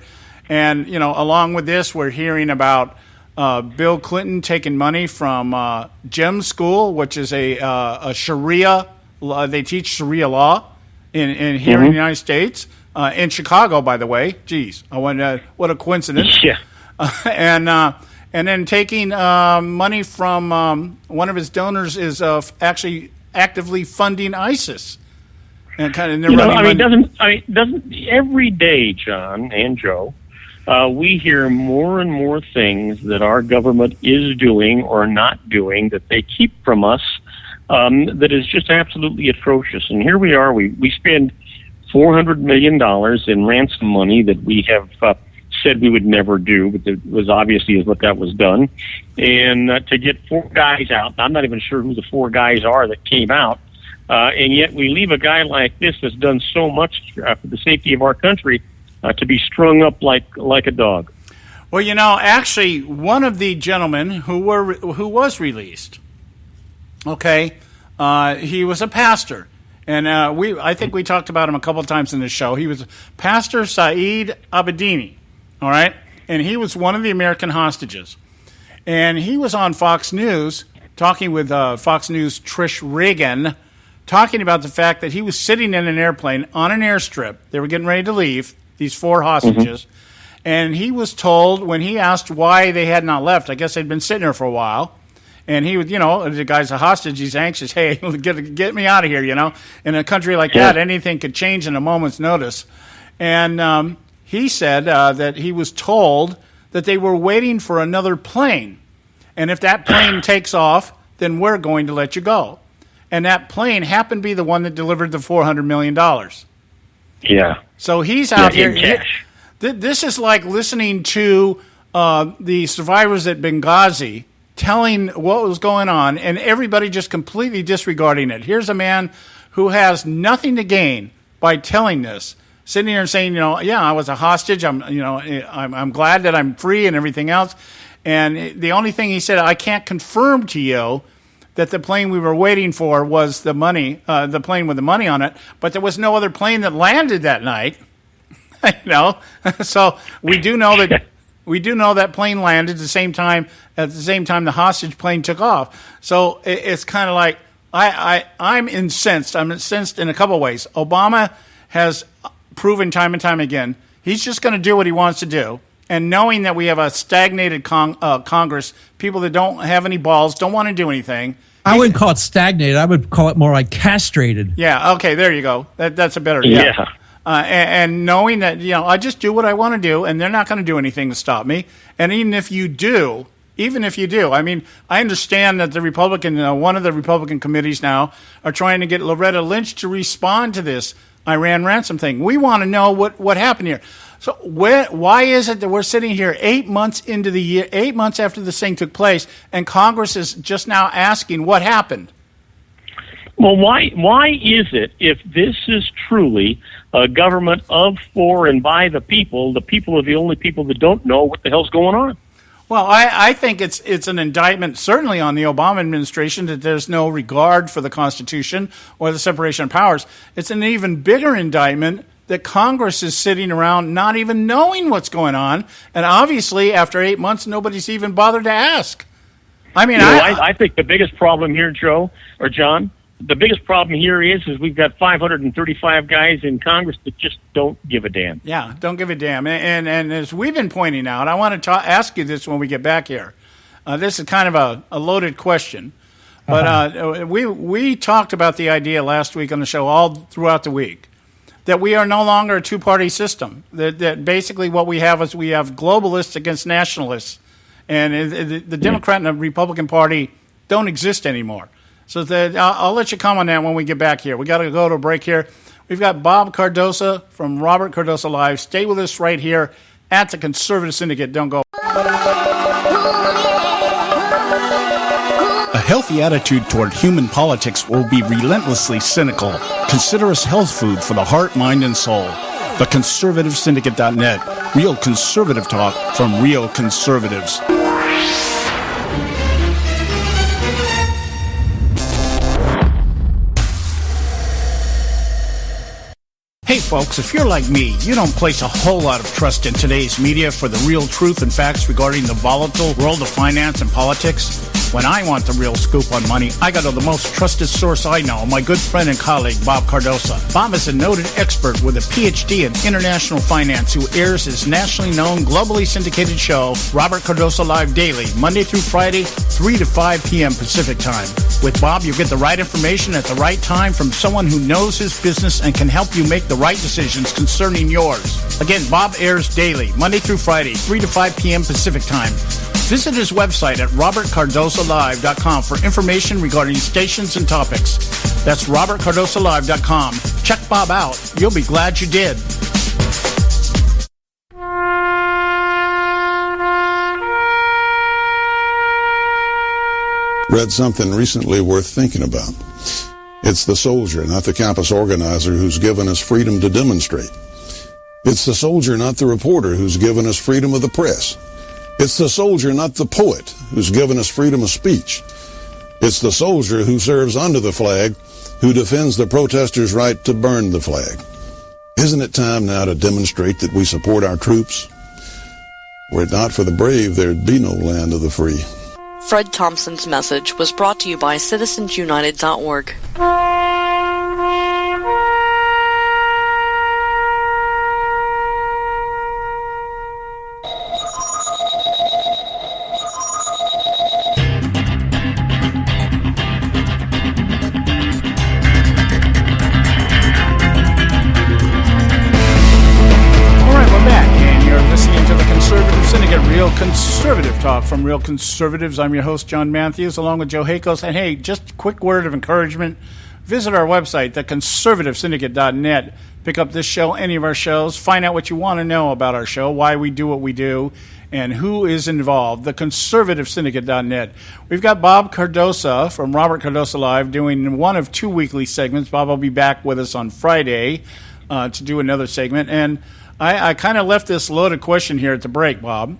And, along with this, we're hearing about Bill Clinton taking money from GEM School, which is a Sharia. They teach Sharia law in here in the United States, in Chicago, by the way. Geez, what a coincidence. Yeah. And then taking money from one of his donors is actually actively funding ISIS. And doesn't every day, John and Joe, we hear more and more things that our government is doing or not doing that they keep from us, that is just absolutely atrocious. And here we are, we spend $400 million in ransom money that we have said we would never do, but it was obviously is what that was done. And to get 4 guys out, I'm not even sure who the 4 guys are that came out, and yet we leave a guy like this that's done so much for the safety of our country to be strung up like a dog. Well, actually, one of the gentlemen who was released, okay, he was a pastor, and I think we talked about him a couple of times in this show. He was Pastor Saeed Abedini, all right, and he was one of the American hostages, and he was on Fox News talking with Fox News' Trish Regan, talking about the fact that he was sitting in an airplane on an airstrip. They were getting ready to leave, these 4 hostages. And he was told, when he asked why they had not left, I guess they'd been sitting there for a while. And he would, the guy's a hostage. He's anxious. Hey, get me out of here, In a country like that, anything could change in a moment's notice. And he said that he was told that they were waiting for another plane. And if that plane takes off, then we're going to let you go. And that plane happened to be the one that delivered the $400 million. Yeah. So he's out here. This is like listening to the survivors at Benghazi telling what was going on, and everybody just completely disregarding it. Here's a man who has nothing to gain by telling this, sitting here and saying, I was a hostage. I'm glad that I'm free and everything else. And the only thing he said, I can't confirm to you that the plane we were waiting for was the plane with the money on it, but there was no other plane that landed that night. So we do know that plane landed at the same time the hostage plane took off. So it's kind of like I'm incensed. I'm incensed in a couple of ways. Obama has proven time and time again he's just going to do what he wants to do. And knowing that we have a stagnated Congress, people that don't have any balls, don't want to do anything. I wouldn't call it stagnated. I would call it more like castrated. Yeah, okay, there you go. That's a better... Yeah. And knowing that, I just do what I want to do, and they're not going to do anything to stop me. And even if you do, I mean, I understand that one of the Republican committees now are trying to get Loretta Lynch to respond to this Iran ransom thing. We want to know what happened here. So why is it that we're sitting here 8 months into the year, 8 months after this thing took place, and Congress is just now asking what happened? Well, why is it, if this is truly a government of, for, and by the people are the only people that don't know what the hell's going on? Well, I think it's an indictment, certainly on the Obama administration, that there's no regard for the Constitution or the separation of powers. It's an even bigger indictment that Congress is sitting around not even knowing what's going on, and obviously after 8 months, nobody's even bothered to ask. I mean, I think the biggest problem here, Joe or John, the biggest problem here is we've got 535 guys in Congress that just don't give a damn. Yeah, don't give a damn. And as we've been pointing out, I want to ask you this when we get back here. This is kind of a loaded question. But we talked about the idea last week on the show all throughout the week that we are no longer a two-party system. That basically what we have is we have globalists against nationalists. And the Democrat and the Republican Party don't exist anymore. So I'll let you comment on that when we get back here. We got to go to a break here. We've got Bob Cardosa from Robert Cardosa Live. Stay with us right here at the Conservative Syndicate. Don't go. A healthy attitude toward human politics will be relentlessly cynical. Consider us health food for the heart, mind, and soul. TheConservativeSyndicate.net. Real conservative talk from real conservatives. Hey folks, if you're like me, you don't place a whole lot of trust in today's media for the real truth and facts regarding the volatile world of finance and politics. When I want the real scoop on money, I go to the most trusted source I know, my good friend and colleague, Bob Cardosa. Bob is a noted expert with a PhD in international finance who airs his nationally known, globally syndicated show, Robert Cardosa Live Daily, Monday through Friday, 3 to 5 p.m. Pacific Time. With Bob, you get the right information at the right time from someone who knows his business and can help you make the right decisions concerning yours. Again, Bob airs daily, Monday through Friday, 3 to 5 p.m. Pacific Time. Visit his website at robertcardosalive.com for information regarding stations and topics. That's robertcardosalive.com. Check Bob out. You'll be glad you did. Read something recently worth thinking about. It's the soldier, not the campus organizer, who's given us freedom to demonstrate. It's the soldier, not the reporter, who's given us freedom of the press. It's the soldier, not the poet, who's given us freedom of speech. It's the soldier who serves under the flag, who defends the protesters' right to burn the flag. Isn't it time now to demonstrate that we support our troops? Were it not for the brave, there'd be no land of the free. Fred Thompson's message was brought to you by citizensunited.org. Conservative talk from Real Conservatives. I'm your host, John Matthews, along with Joe Hakos. And hey, just a quick word of encouragement. Visit our website, theconservativesyndicate.net. Pick up this show, any of our shows. Find out what you want to know about our show, why we do what we do, and who is involved. Theconservativesyndicate.net. We've got Bob Cardosa from Robert Cardosa Live doing one of two weekly segments. Bob will be back with us on Friday to do another segment. And I kind of left this loaded question here at the break, Bob.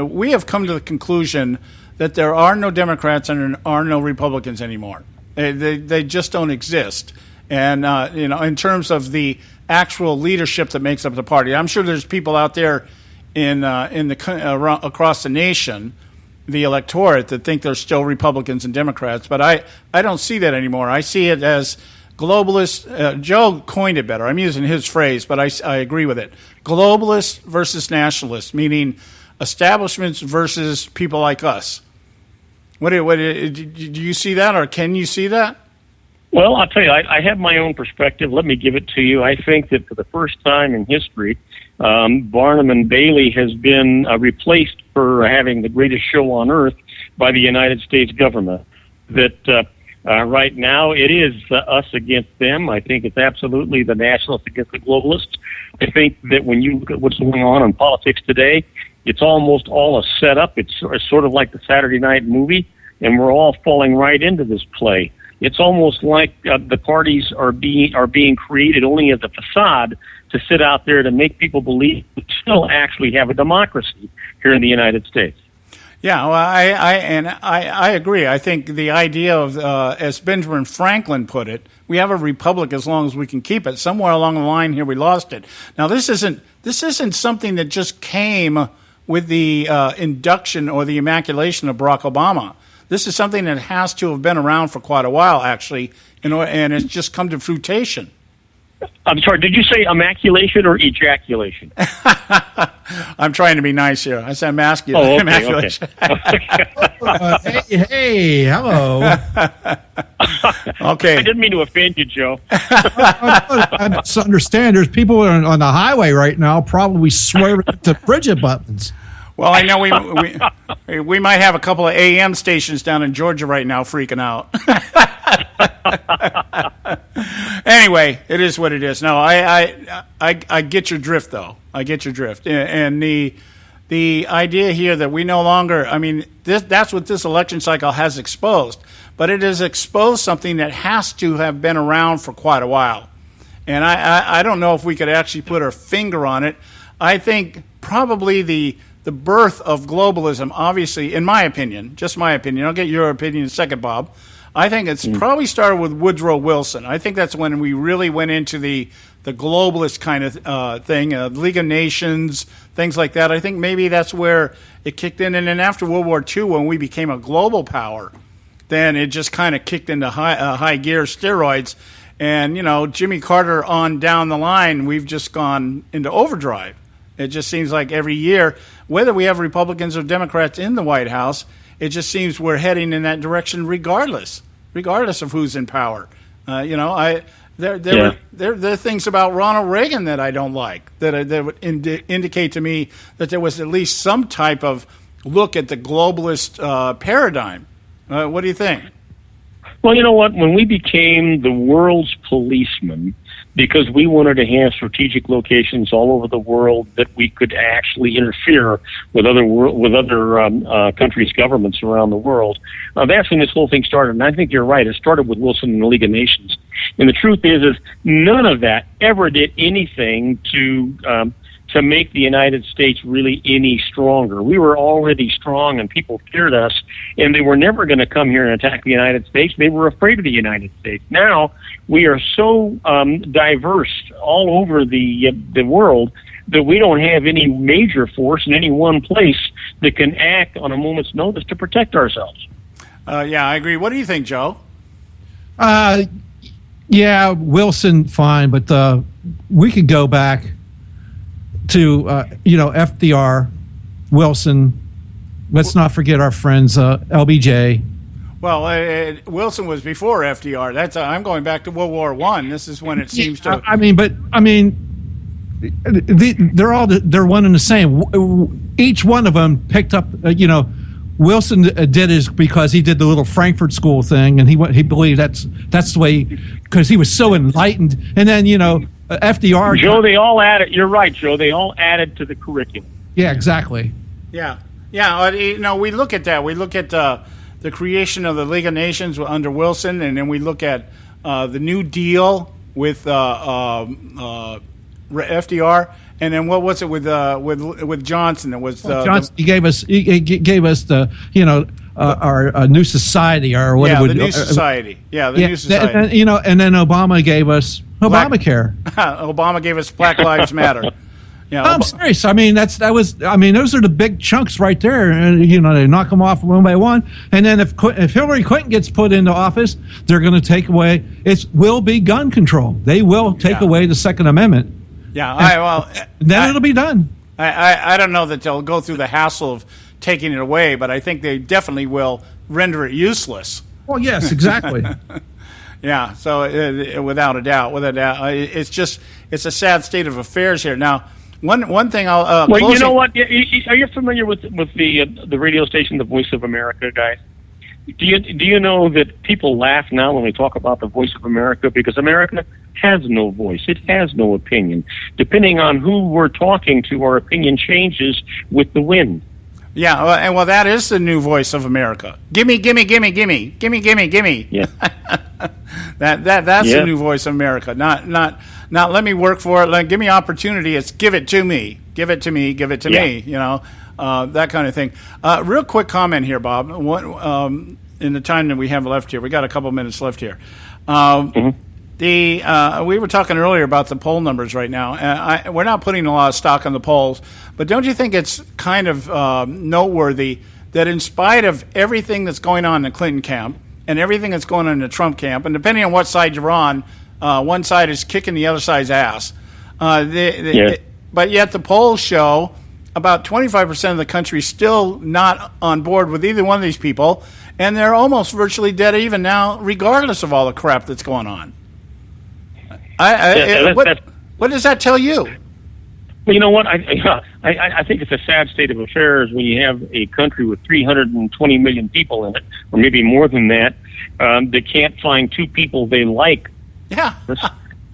we have come to the conclusion that there are no Democrats and there are no Republicans anymore. They just don't exist. And, in terms of the actual leadership that makes up the party, I'm sure there's people out there across the nation, the electorate, that think there's still Republicans and Democrats. But I don't see that anymore. I see it as globalist. Joe coined it better. I'm using his phrase, but I agree with it. Globalist versus nationalist, meaning establishments versus people like us. Do you see that, or can you see that? Well, I'll tell you, I have my own perspective. Let me give it to you. I think that for the first time in history, Barnum and Bailey has been replaced for having the greatest show on earth by the United States government. That right now it is us against them. I think it's absolutely the nationalists against the globalists. I think that when you look at what's going on in politics today, it's almost all a setup. It's sort of like the Saturday night movie, and we're all falling right into this play. It's almost like the parties are being created only as a facade to sit out there to make people believe we still actually have a democracy here in the United States. Yeah, well, I agree. I think the idea of, as Benjamin Franklin put it, we have a republic as long as we can keep it. Somewhere along the line here, we lost it. Now, this isn't something that just came with the induction or the immaculation of Barack Obama. This is something that has to have been around for quite a while, actually, and it's just come to fruition. I'm sorry, did you say immaculation or ejaculation? I'm trying to be nice here. I said immaculation. Okay. Hey, hello. Okay. I didn't mean to offend you, Joe. I just understand there's people on the highway right now probably swerving to Bridget buttons. Well, I know we might have a couple of AM stations down in Georgia right now freaking out. Anyway, it is what it is. No, I get your drift, though. I get your drift, and the idea here that we no longer. I mean, that's what this election cycle has exposed. But it has exposed something that has to have been around for quite a while, and I don't know if we could actually put our finger on it. I think probably the birth of globalism, obviously, in my opinion, just my opinion, I'll get your opinion in a second, Bob. I think it's probably started with Woodrow Wilson. I think that's when we really went into the globalist kind of thing, League of Nations, things like that. I think maybe that's where it kicked in. And then after World War II, when we became a global power, then it just kind of kicked into high gear, steroids. And, Jimmy Carter on down the line, we've just gone into overdrive. It just seems like every year, whether we have Republicans or Democrats in the White House, it just seems we're heading in that direction regardless of who's in power. There are things about Ronald Reagan that I don't like, that would indicate to me that there was at least some type of look at the globalist paradigm. What do you think? Well, you know what? When we became the world's policeman, because we wanted to have strategic locations all over the world that we could actually interfere with other countries' governments around the world, that's when this whole thing started. And I think you're right. It started with Wilson and the League of Nations. And the truth is none of that ever did anything to make the United States really any stronger. We were already strong, and people feared us, and they were never going to come here and attack the United States. They were afraid of the United States. Now, we are so diverse all over the world that we don't have any major force in any one place that can act on a moment's notice to protect ourselves. Yeah, I agree. What do you think, Joe? Yeah, Wilson, fine, but we could go back to FDR, Wilson. Let's not forget our friends LBJ. Well, Wilson was before FDR. I'm going back to World War I. This is when it seems to. They're one and the same. Each one of them picked up. Wilson did his because he did the little Frankfurt School thing, and he believed that's the way because he was so enlightened. And then FDR. Joe, they all added. You're right, Joe. They all added to the curriculum. Yeah, exactly. Yeah. We look at that. We look at the creation of the League of Nations under Wilson, and then we look at the New Deal with FDR, And then what was it with Johnson? It was Johnson. He gave us the our new society or what the new society. The new society. And then Obama gave us Obamacare. Obama gave us Black Lives Matter. I'm serious. I mean, those are the big chunks right there. And, they knock them off one by one. And then if Hillary Clinton gets put into office, they're going to take away. It will be gun control. They will take away the Second Amendment. Yeah. Then it'll be done. I don't know that they'll go through the hassle of taking it away, but I think they definitely will render it useless. Well, yes, exactly. Yeah. So without a doubt, it's a sad state of affairs here now. One thing I'll. You know what? Are you familiar with the radio station, the Voice of America, guys? Do you know that people laugh now when we talk about the Voice of America because America has no voice. It has no opinion. Depending on who we're talking to, our opinion changes with the wind. Yeah, and that is the new Voice of America. Gimme, gimme, gimme, gimme, gimme, gimme, gimme. Yeah. That's the new Voice of America. Not let me work for it. Give me opportunity. It's give it to me. Give it to me. Give it to me. That kind of thing. Real quick comment here, Bob. In the time that we have left here, we got a couple minutes left here. We were talking earlier about the poll numbers right now. We're not putting a lot of stock on the polls, but don't you think it's kind of noteworthy that in spite of everything that's going on in the Clinton camp and everything that's going on in the Trump camp, and depending on what side you're on, one side is kicking the other side's ass. But yet the polls show about 25% of the country still not on board with either one of these people, and they're almost virtually dead even now, regardless of all the crap that's going on. What does that tell you? Well, you know what? I think it's a sad state of affairs when you have a country with 320 million people in it, or maybe more than that, that can't find two people they like. Yeah.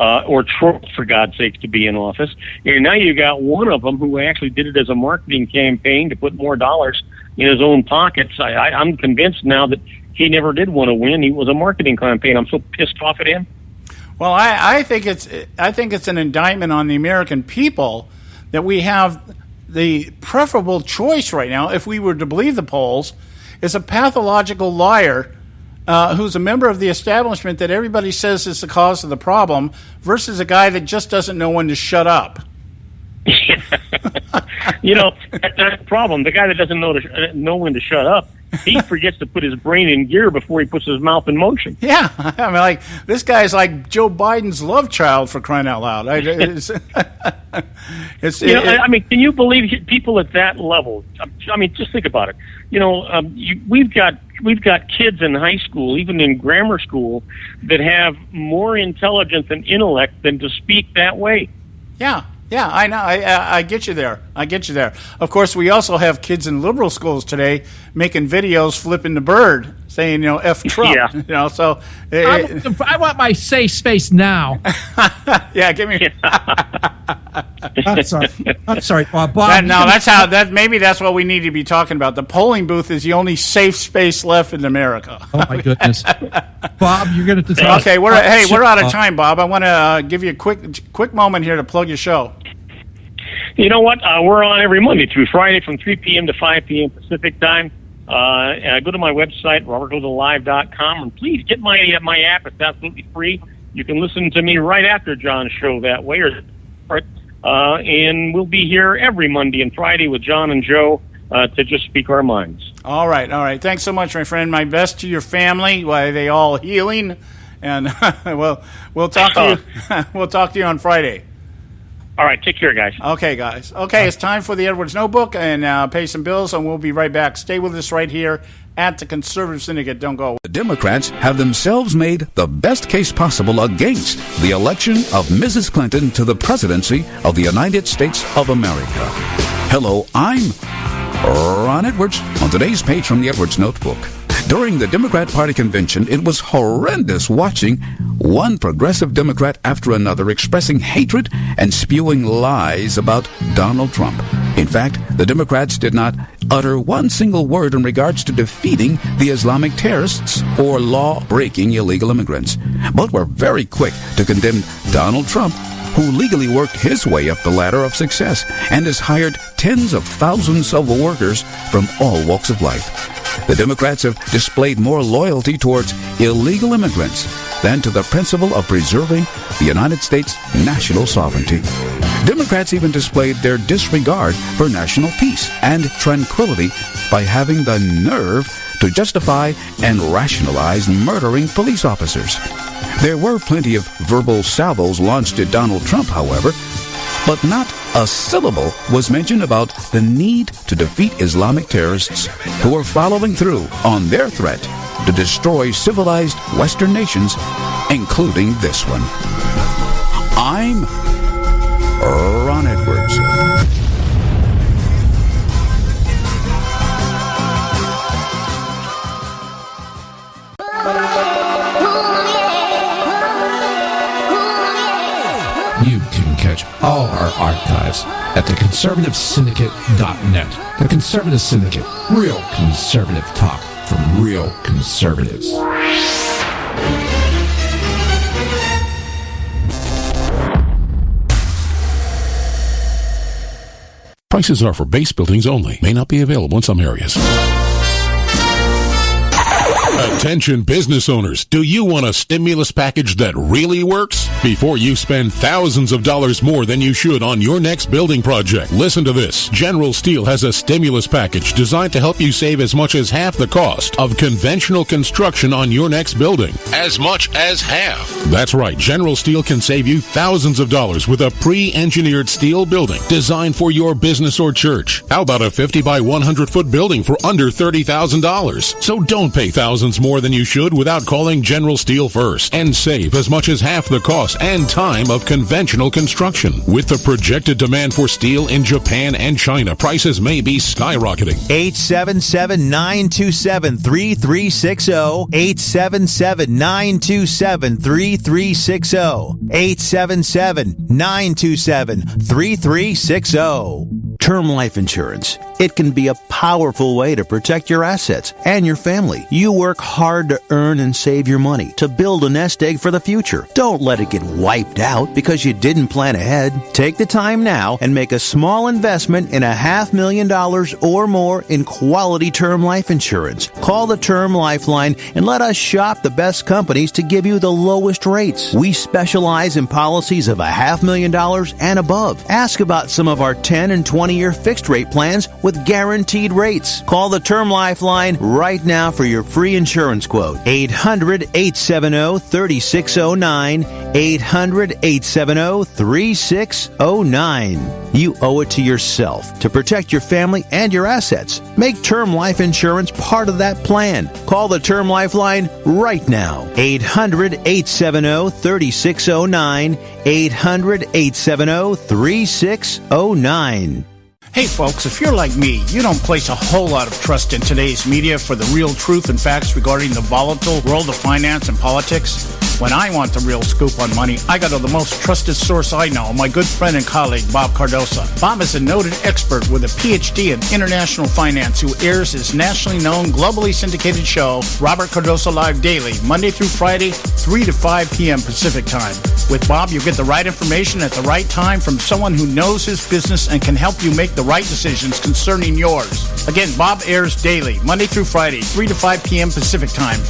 Or Trump, for God's sakes, to be in office. And now you got one of them who actually did it as a marketing campaign to put more dollars in his own pockets. I'm convinced now that he never did want to win. He was a marketing campaign. I'm so pissed off at him. Well, I think it's an indictment on the American people that we have the preferable choice right now, if we were to believe the polls, is a pathological liar who's a member of the establishment that everybody says is the cause of the problem, versus a guy that just doesn't know when to shut up. That's the problem. The guy that doesn't know when to shut up, he forgets to put his brain in gear before he puts his mouth in motion. Yeah, I mean, this guy's like Joe Biden's love child, for crying out loud. I mean, can you believe people at that level? I mean, just think about it. We've got kids in high school, even in grammar school, that have more intelligence and intellect than to speak that way. Yeah, I know. I get you there. Of course, we also have kids in liberal schools today making videos flipping the bird, saying, F Trump. Yeah. So I want my safe space now. Yeah, give me. I'm sorry, Bob. Maybe that's what we need to be talking about. The polling booth is the only safe space left in America. Oh my goodness, Bob, you're going to talk. Okay, we're out of time, Bob. I want to give you a quick moment here to plug your show. You know what? We're on every Monday through Friday from 3 p.m. to 5 p.m. Pacific time. Go to my website, robertgoldalive.com, and please get my app. It's absolutely free. You can listen to me right after John's show that way, and we'll be here every Monday and Friday with John and Joe to just speak our minds. All right. Thanks so much, my friend. My best to your family. Why they all healing, and we'll talk to you. We'll talk to you on Friday. All right, take care, guys. Okay, guys. Okay, it's time for the Edwards Notebook and pay some bills, and we'll be right back. Stay with us right here at the Conservative Syndicate. Don't go. The Democrats have themselves made the best case possible against the election of Mrs. Clinton to the presidency of the United States of America. Hello, I'm Ron Edwards. On today's page from the Edwards Notebook, during the Democrat Party convention, it was horrendous watching one progressive Democrat after another expressing hatred and spewing lies about Donald Trump. In fact, the Democrats did not utter one single word in regards to defeating the Islamic terrorists or law-breaking illegal immigrants, but were very quick to condemn Donald Trump who legally worked his way up the ladder of success and has hired tens of thousands of workers from all walks of life. The Democrats have displayed more loyalty towards illegal immigrants than to the principle of preserving the United States' national sovereignty. Democrats even displayed their disregard for national peace and tranquility by having the nerve to justify and rationalize murdering police officers. There were plenty of verbal salvos launched at Donald Trump, however, but not a syllable was mentioned about the need to defeat Islamic terrorists who are following through on their threat to destroy civilized Western nations, including this one. I'm Ron Edwards. You can catch all our archives at theconservativesyndicate.net. The Conservative Syndicate. Real conservative talk from real conservatives. Prices are for base buildings only. May not be available in some areas. Attention business owners, do you want a stimulus package that really works? Before you spend thousands of dollars more than you should on your next building project, listen to this. General Steel has a stimulus package designed to help you save as much as half the cost of conventional construction on your next building. As much as half. That's right, General Steel can save you thousands of dollars with a pre-engineered steel building designed for your business or church. How about a 50 by 100 foot building for under $30,000? So don't pay thousands more than you should without calling General Steel first and save as much as half the cost and time of conventional construction. With the projected demand for steel in Japan and China, prices may be skyrocketing. 877-927-3360. 877-927-3360. 877-927-3360. Term life insurance. It can be a powerful way to protect your assets and your family. You work hard to earn and save your money to build a nest egg for the future. Don't let it get wiped out because you didn't plan ahead. Take the time now and make a small investment in $500,000 or more in quality term life insurance. Call the Term Lifeline and let us shop the best companies to give you the lowest rates. We specialize in policies of $500,000 and above. Ask about some of our 10 and 20-year fixed rate plans with guaranteed rates. Call the Term Lifeline right now for your free insurance quote. 800-870-3609. 800-870-3609. You owe it to yourself to protect your family and your assets. Make term life insurance part of that plan. Call the Term Lifeline right now. 800-870-3609. 800-870-3609. Hey folks, if you're like me, you don't place a whole lot of trust in today's media for the real truth and facts regarding the volatile world of finance and politics. When I want the real scoop on money, I go to the most trusted source I know, my good friend and colleague, Bob Cardosa. Bob is a noted expert with a PhD in international finance who airs his nationally known, globally syndicated show, Robert Cardosa Live Daily, Monday through Friday, 3 to 5 p.m. Pacific Time. With Bob, you get the right information at the right time from someone who knows his business and can help you make the right decisions concerning yours. Again, Bob airs daily, Monday through Friday, 3 to 5 p.m. Pacific Time.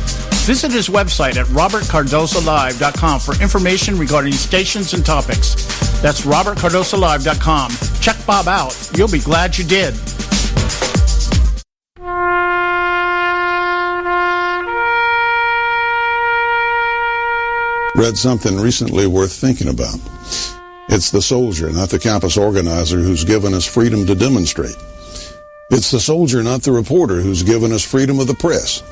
Visit his website at robertcardosalive.com for information regarding stations and topics. That's robertcardosalive.com. Check Bob out. You'll be glad you did. Read something recently worth thinking about. It's the soldier, not the campus organizer, who's given us freedom to demonstrate. It's the soldier, not the reporter, who's given us freedom of the press.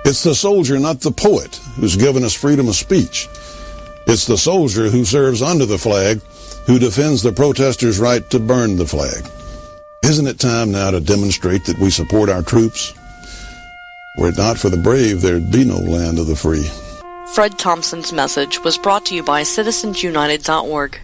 It's the soldier, not the poet, who's given us freedom of speech. It's the soldier who serves under the flag, who defends the protesters' right to burn the flag. Isn't it time now to demonstrate that we support our troops? Were it not for the brave, there'd be no land of the free. Fred Thompson's message was brought to you by citizensunited.org.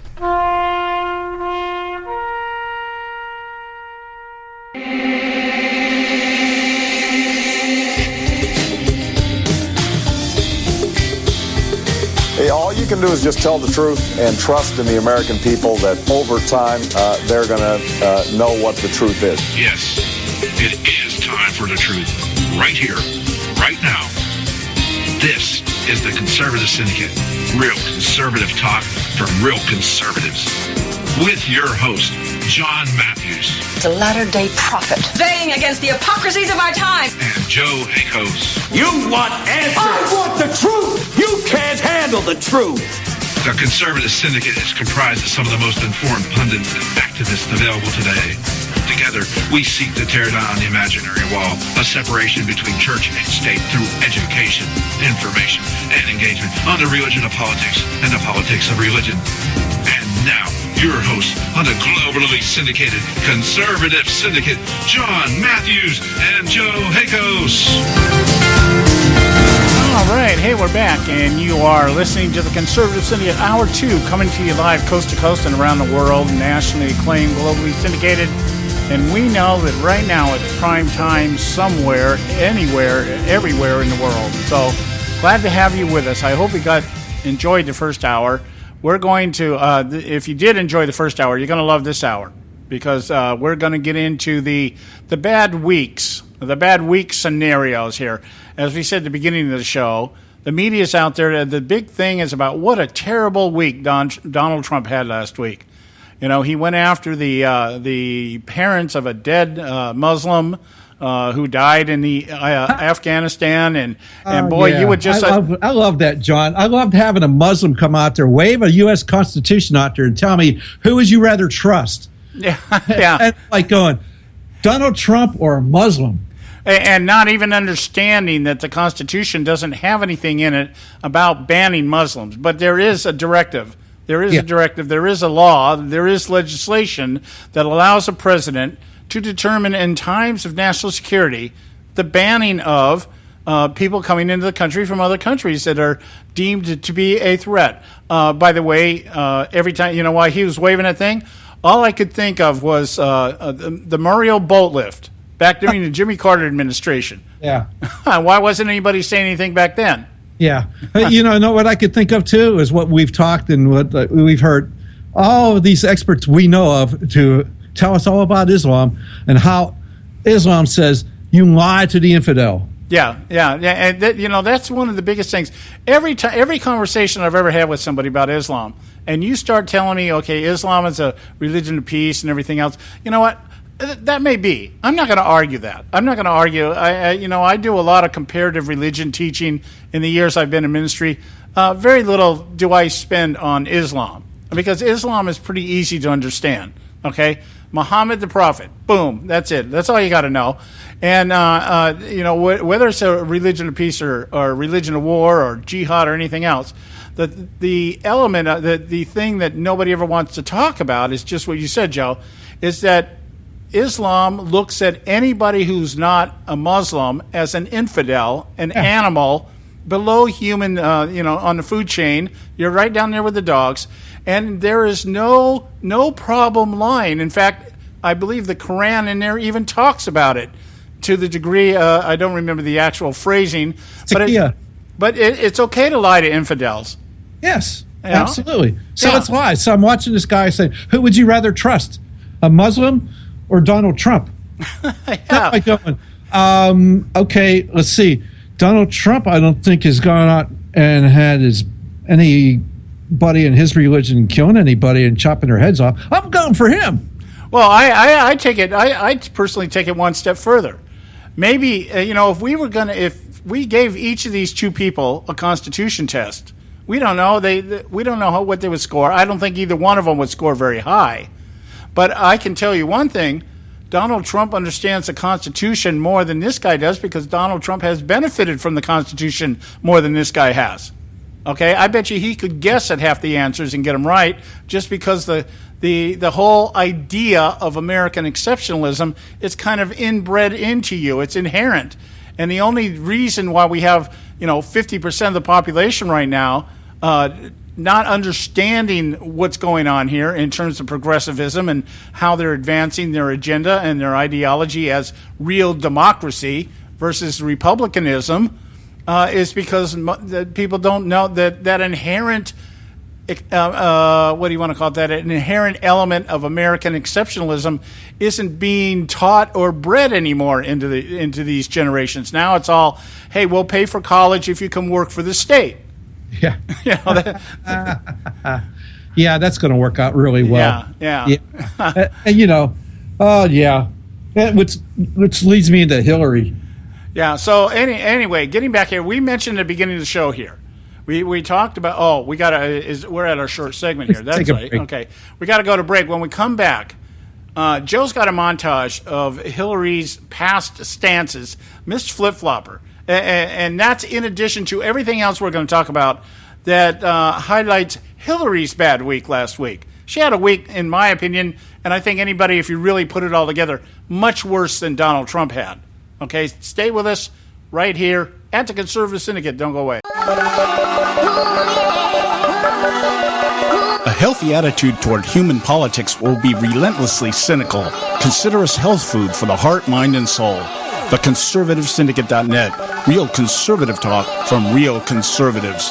Hey, all you can do is just tell the truth and trust in the American people that over time they're going to know what the truth is. Yes, it is time for the truth. Right here, right now. This is the Conservative Syndicate. Real conservative talk from real conservatives. With your host, John Matthews. The latter-day prophet. Baying against the hypocrisies of our time. And Joe Hakos. You want answers. I want the truth. You can't handle the truth. The Conservative Syndicate is comprised of some of the most informed pundits and activists available today. Together, we seek to tear down the imaginary wall, a separation between church and state through education, information, and engagement on the religion of politics and the politics of religion. And now, your hosts on the globally syndicated Conservative Syndicate, John Matthews and Joe Hakos. All right, hey, we're back, and you are listening to the Conservative Syndicate Hour 2, coming to you live coast to coast and around the world, nationally acclaimed, globally syndicated. And we know that right now it's prime time somewhere, anywhere, everywhere in the world. So glad to have you with us. I hope you enjoyed the first hour. We're going to, if you did enjoy the first hour, you're going to love this hour, because we're going to get into the bad weeks, the bad week scenarios here. As we said at the beginning of the show, the media's out there. The big thing is about what a terrible week Donald Trump had last week. You know, he went after the parents of a dead Muslim who died in the Afghanistan, and boy, yeah. You would just I love that, John. I loved having a Muslim come out there, wave a U.S. Constitution out there, and tell me, who would you rather trust? Yeah, yeah. And like going, Donald Trump or a Muslim? And not even understanding that the Constitution doesn't have anything in it about banning Muslims, but there is a directive. There is a directive, there is a law, there is legislation that allows a president to determine in times of national security the banning of people coming into the country from other countries that are deemed to be a threat. By the way, every time, you know, while he was waving that thing, all I could think of was the Muriel boat lift back during the Jimmy Carter administration. Yeah. Why wasn't anybody saying anything back then? Yeah. You know what I could think of, too, is what we've talked and what we've heard. All of these experts we know of to tell us all about Islam and how Islam says you lie to the infidel. Yeah. And that's one of the biggest things. Every conversation I've ever had with somebody about Islam, and you start telling me, okay, Islam is a religion of peace and everything else, you know what? That may be. I'm not going to argue that. I'm not going to argue. I do a lot of comparative religion teaching in the years I've been in ministry. Very little do I spend on Islam, because Islam is pretty easy to understand. Okay, Muhammad the Prophet. Boom. That's it. That's all you got to know. And whether it's a religion of peace or religion of war or jihad or anything else, the element, the thing that nobody ever wants to talk about is just what you said, Joe, is that Islam looks at anybody who's not a Muslim as an infidel, an animal, below human, on the food chain. You're right down there with the dogs. And there is no problem lying. In fact, I believe the Quran in there even talks about it to the degree, I don't remember the actual phrasing. But it's okay to lie to infidels. Yes, absolutely. So it's lies. So I'm watching this guy saying, who would you rather trust, a Muslim or Donald Trump? Like going, okay, let's see. Donald Trump, I don't think, has gone out and had anybody in his religion killing anybody and chopping their heads off. I'm going for him. Well, I take it. I personally take it one step further. Maybe if we gave each of these two people a Constitution test, we don't know. We don't know what they would score. I don't think either one of them would score very high. But I can tell you one thing. Donald Trump understands the Constitution more than this guy does, because Donald Trump has benefited from the Constitution more than this guy has. Okay? I bet you he could guess at half the answers and get them right, just because the whole idea of American exceptionalism is kind of inbred into you. It's inherent. And the only reason why we have, 50% of the population right now not understanding what's going on here in terms of progressivism and how they're advancing their agenda and their ideology as real democracy versus republicanism is because people don't know that inherent what do you want to call that? An inherent element of American exceptionalism isn't being taught or bred anymore into these generations. Now it's all, hey, we'll pay for college if you come work for the state. Yeah. Yeah, that's going to work out really well. Yeah. And which leads me into Hillary. Yeah. So anyway, getting back here, we mentioned at the beginning of the show here. We talked about we're at our short segment here. That's right. Break. Okay, we got to go to break. When we come back, Joe's got a montage of Hillary's past stances, Miss Flip Flopper, and that's in addition to everything else we're going to talk about that highlights Hillary's bad week last week. She had a week, in my opinion, and I think anybody, if you really put it all together, much worse than Donald Trump had. Okay, stay with us right here at the Conservative Syndicate. Don't go away. A healthy attitude toward human politics will be relentlessly cynical. Consider us health food for the heart, mind, and soul. TheConservativeSyndicate.net. Real conservative talk from real conservatives.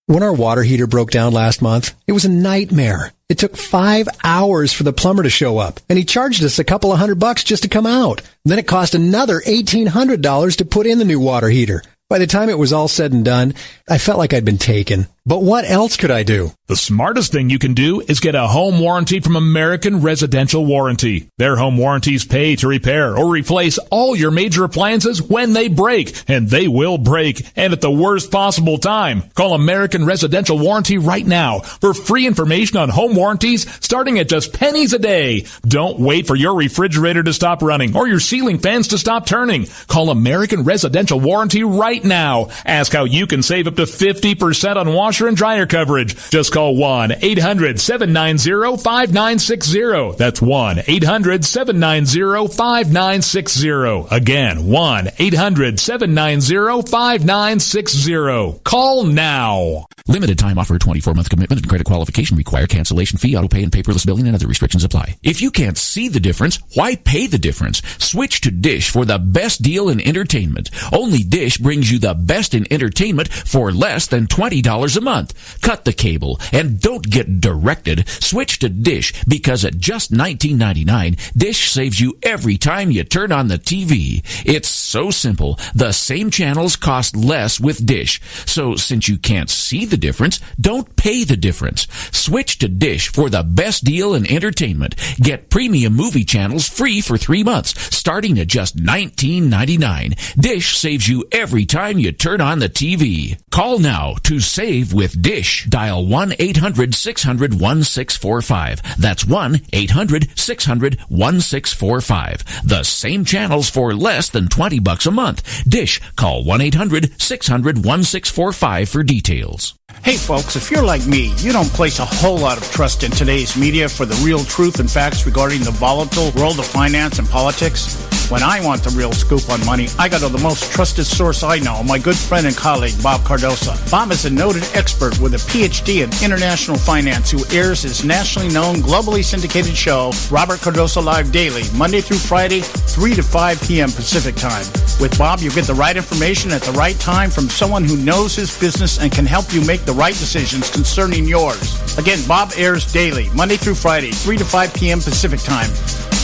When our water heater broke down last month, it was a nightmare. It took 5 hours for the plumber to show up, and he charged us a couple of $100 just to come out. Then it cost another $1,800 to put in the new water heater. By the time it was all said and done, I felt like I'd been taken. But what else could I do? The smartest thing you can do is get a home warranty from American Residential Warranty. Their home warranties pay to repair or replace all your major appliances when they break, and they will break, and at the worst possible time. Call American Residential Warranty right now for free information on home warranties starting at just pennies a day. Don't wait for your refrigerator to stop running or your ceiling fans to stop turning. Call American Residential Warranty right now. Ask how you can save up to 50% on washer and dryer coverage. Just call 1-800-790-5960. That's 1-800-790-5960. Again, 1-800-790-5960. Call now. Limited time offer, 24-month commitment and credit qualification require cancellation fee, auto pay and paperless billing and other restrictions apply. If you can't see the difference, why pay the difference? Switch to Dish for the best deal in entertainment. Only Dish brings you the best in entertainment for less than $20 a month. Cut the cable and don't get directed. Switch to Dish because at just $19.99, Dish saves you every time you turn on the TV. It's so simple. The same channels cost less with Dish. So since you can't see the difference, don't pay the difference. Switch to Dish for the best deal in entertainment. Get premium movie channels free for 3 months, starting at just $19.99. Dish saves you every time you turn on the TV. Call now to save with Dish. Dial 1-800-600-1645. That's 1-800-600-1645. The same channels for less than $20 a month. Dish. Call 1-800-600-1645 for details. Hey folks, if you're like me, you don't place a whole lot of trust in today's media for the real truth and facts regarding the volatile world of finance and politics. When I want the real scoop on money, I go to the most trusted source I know, my good friend and colleague, Bob Cardoso. Bob is a noted expert with a PhD in international finance who airs his nationally known, globally syndicated show, Robert Cardoso Live Daily, Monday through Friday, 3 to 5 p.m. Pacific Time. With Bob, you get the right information at the right time from someone who knows his business and can help you make the right decisions concerning yours. Again, Bob airs daily, Monday through Friday, 3 to 5 p.m. Pacific Time.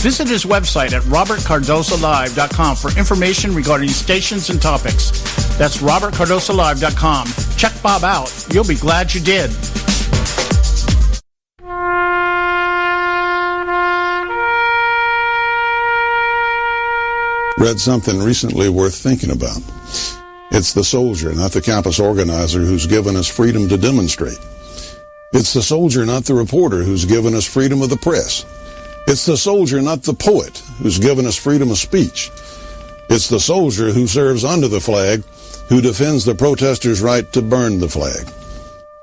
Visit his website at robertcardosolive.com for information regarding stations and topics. That's robertcardosolive.com. Check Bob out. You'll be glad you did. Read something recently worth thinking about. It's the soldier, not the campus organizer, who's given us freedom to demonstrate. It's the soldier, not the reporter, who's given us freedom of the press. It's the soldier, not the poet, who's given us freedom of speech. It's the soldier who serves under the flag, who defends the protesters' right to burn the flag.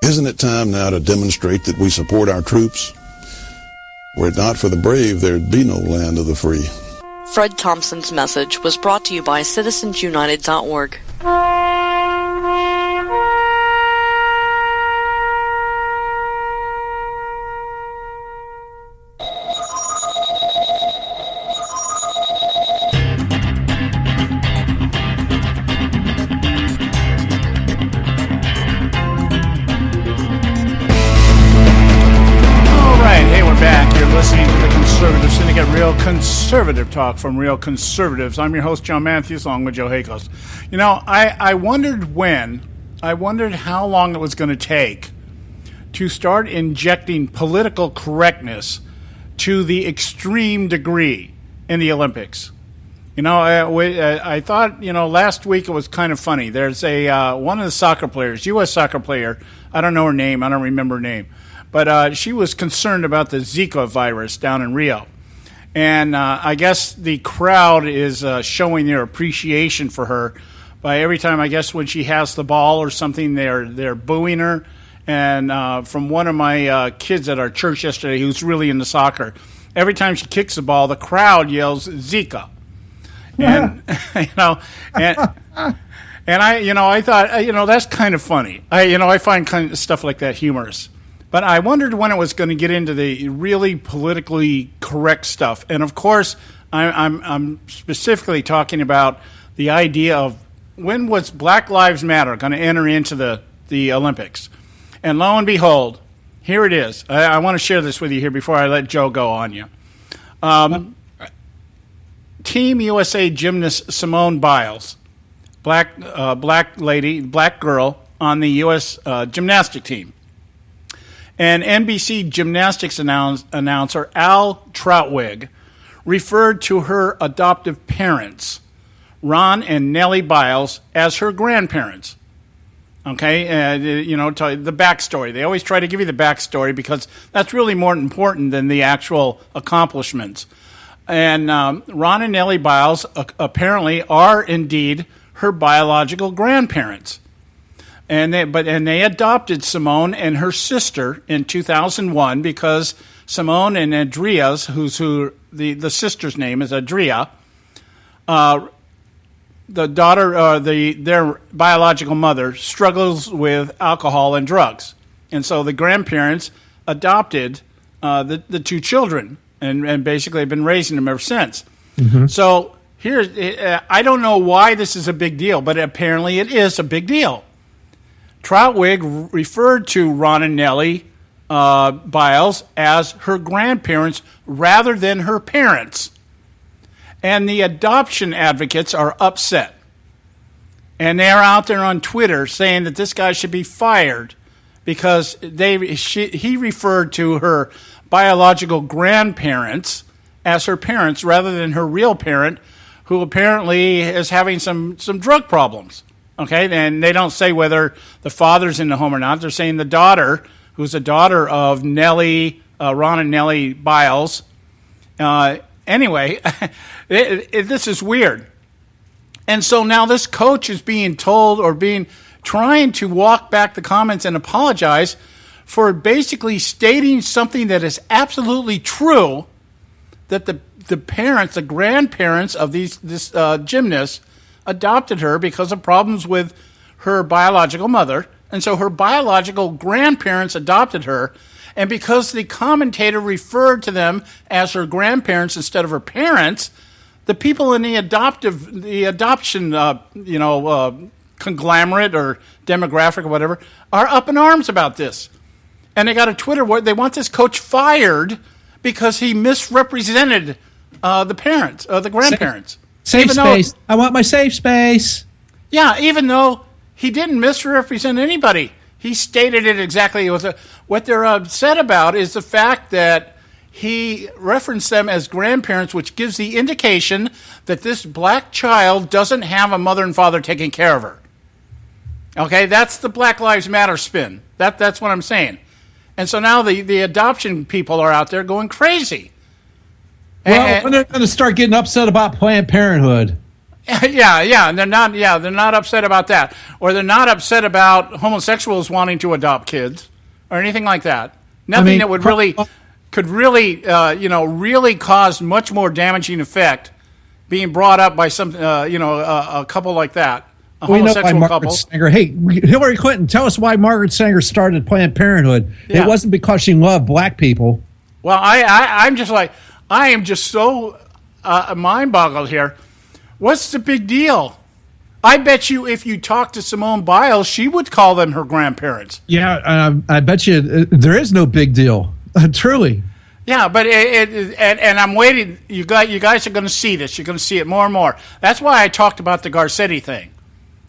Isn't it time now to demonstrate that we support our troops? Were it not for the brave, there'd be no land of the free. Fred Thompson's message was brought to you by CitizensUnited.org. Conservative Talk from Real Conservatives. I'm your host, John Matthews, along with Joe Hakos. You know, I wondered how long it was going to take to start injecting political correctness to the extreme degree in the Olympics. You know, I thought, last week it was kind of funny. There's one of the soccer players, U.S. soccer player, I don't know her name, I don't remember her name, but she was concerned about the Zika virus down in Rio. And I guess the crowd is showing their appreciation for her by every time, I guess, when she has the ball or something, they're booing her. And from one of my kids at our church yesterday, who's really into soccer, every time she kicks the ball, the crowd yells Zika. And I thought, that's kind of funny. I find kind of stuff like that humorous. But I wondered when it was going to get into the really politically correct stuff. And of course, I'm specifically talking about the idea of when was Black Lives Matter going to enter into the Olympics. And lo and behold, here it is. I want to share this with you here before I let Joe go on you. Team USA gymnast Simone Biles, black girl on the U.S. gymnastic team. And NBC gymnastics announcer Al Trautwig referred to her adoptive parents, Ron and Nellie Biles, as her grandparents. Okay, the backstory. They always try to give you the backstory because that's really more important than the actual accomplishments. And Ron and Nellie Biles apparently are indeed her biological grandparents. And they adopted Simone and her sister in 2001 because Simone and Andrea's, the sister's name is Andrea, the daughter, their biological mother struggles with alcohol and drugs, and so the grandparents adopted the two children and basically have been raising them ever since. Mm-hmm. So I don't know why this is a big deal, but apparently it is a big deal. Trautwig referred to Ron and Nellie Biles as her grandparents rather than her parents. And the adoption advocates are upset. And they're out there on Twitter saying that this guy should be fired because he referred to her biological grandparents as her parents rather than her real parent, who apparently is having some drug problems. Okay, and they don't say whether the father's in the home or not. They're saying the daughter, who's a daughter of Ron and Nellie Biles. Anyway, this is weird. And so now this coach is being told trying to walk back the comments and apologize for basically stating something that is absolutely true, that the parents, the grandparents of this gymnast adopted her because of problems with her biological mother, and so her biological grandparents adopted her, and because the commentator referred to them as her grandparents instead of her parents, the people in the adoption conglomerate or demographic or whatever are up in arms about this. And they got a Twitter where they want this coach fired because he misrepresented the parents, the grandparents. Safe space. I want my safe space. Yeah, even though he didn't misrepresent anybody. He stated it exactly. What they're upset about is the fact that he referenced them as grandparents, which gives the indication that this black child doesn't have a mother and father taking care of her. Okay, that's the Black Lives Matter spin. That's what I'm saying. And so now the adoption people are out there going crazy. Well, when they're going to start getting upset about Planned Parenthood. Yeah, and they're not upset about that, or they're not upset about homosexuals wanting to adopt kids, or anything like that. Nothing that would really cause much more damaging effect being brought up by some a couple like that, a homosexual couple. Sanger, hey, Hillary Clinton, tell us why Margaret Sanger started Planned Parenthood. Yeah. It wasn't because she loved black people. Well, I'm just like. I am just so mind-boggled here. What's the big deal? I bet you if you talk to Simone Biles, she would call them her grandparents. Yeah, I bet you there is no big deal. Truly. Yeah, but and I'm waiting. You guys are going to see this. You're going to see it more and more. That's why I talked about the Garcetti thing.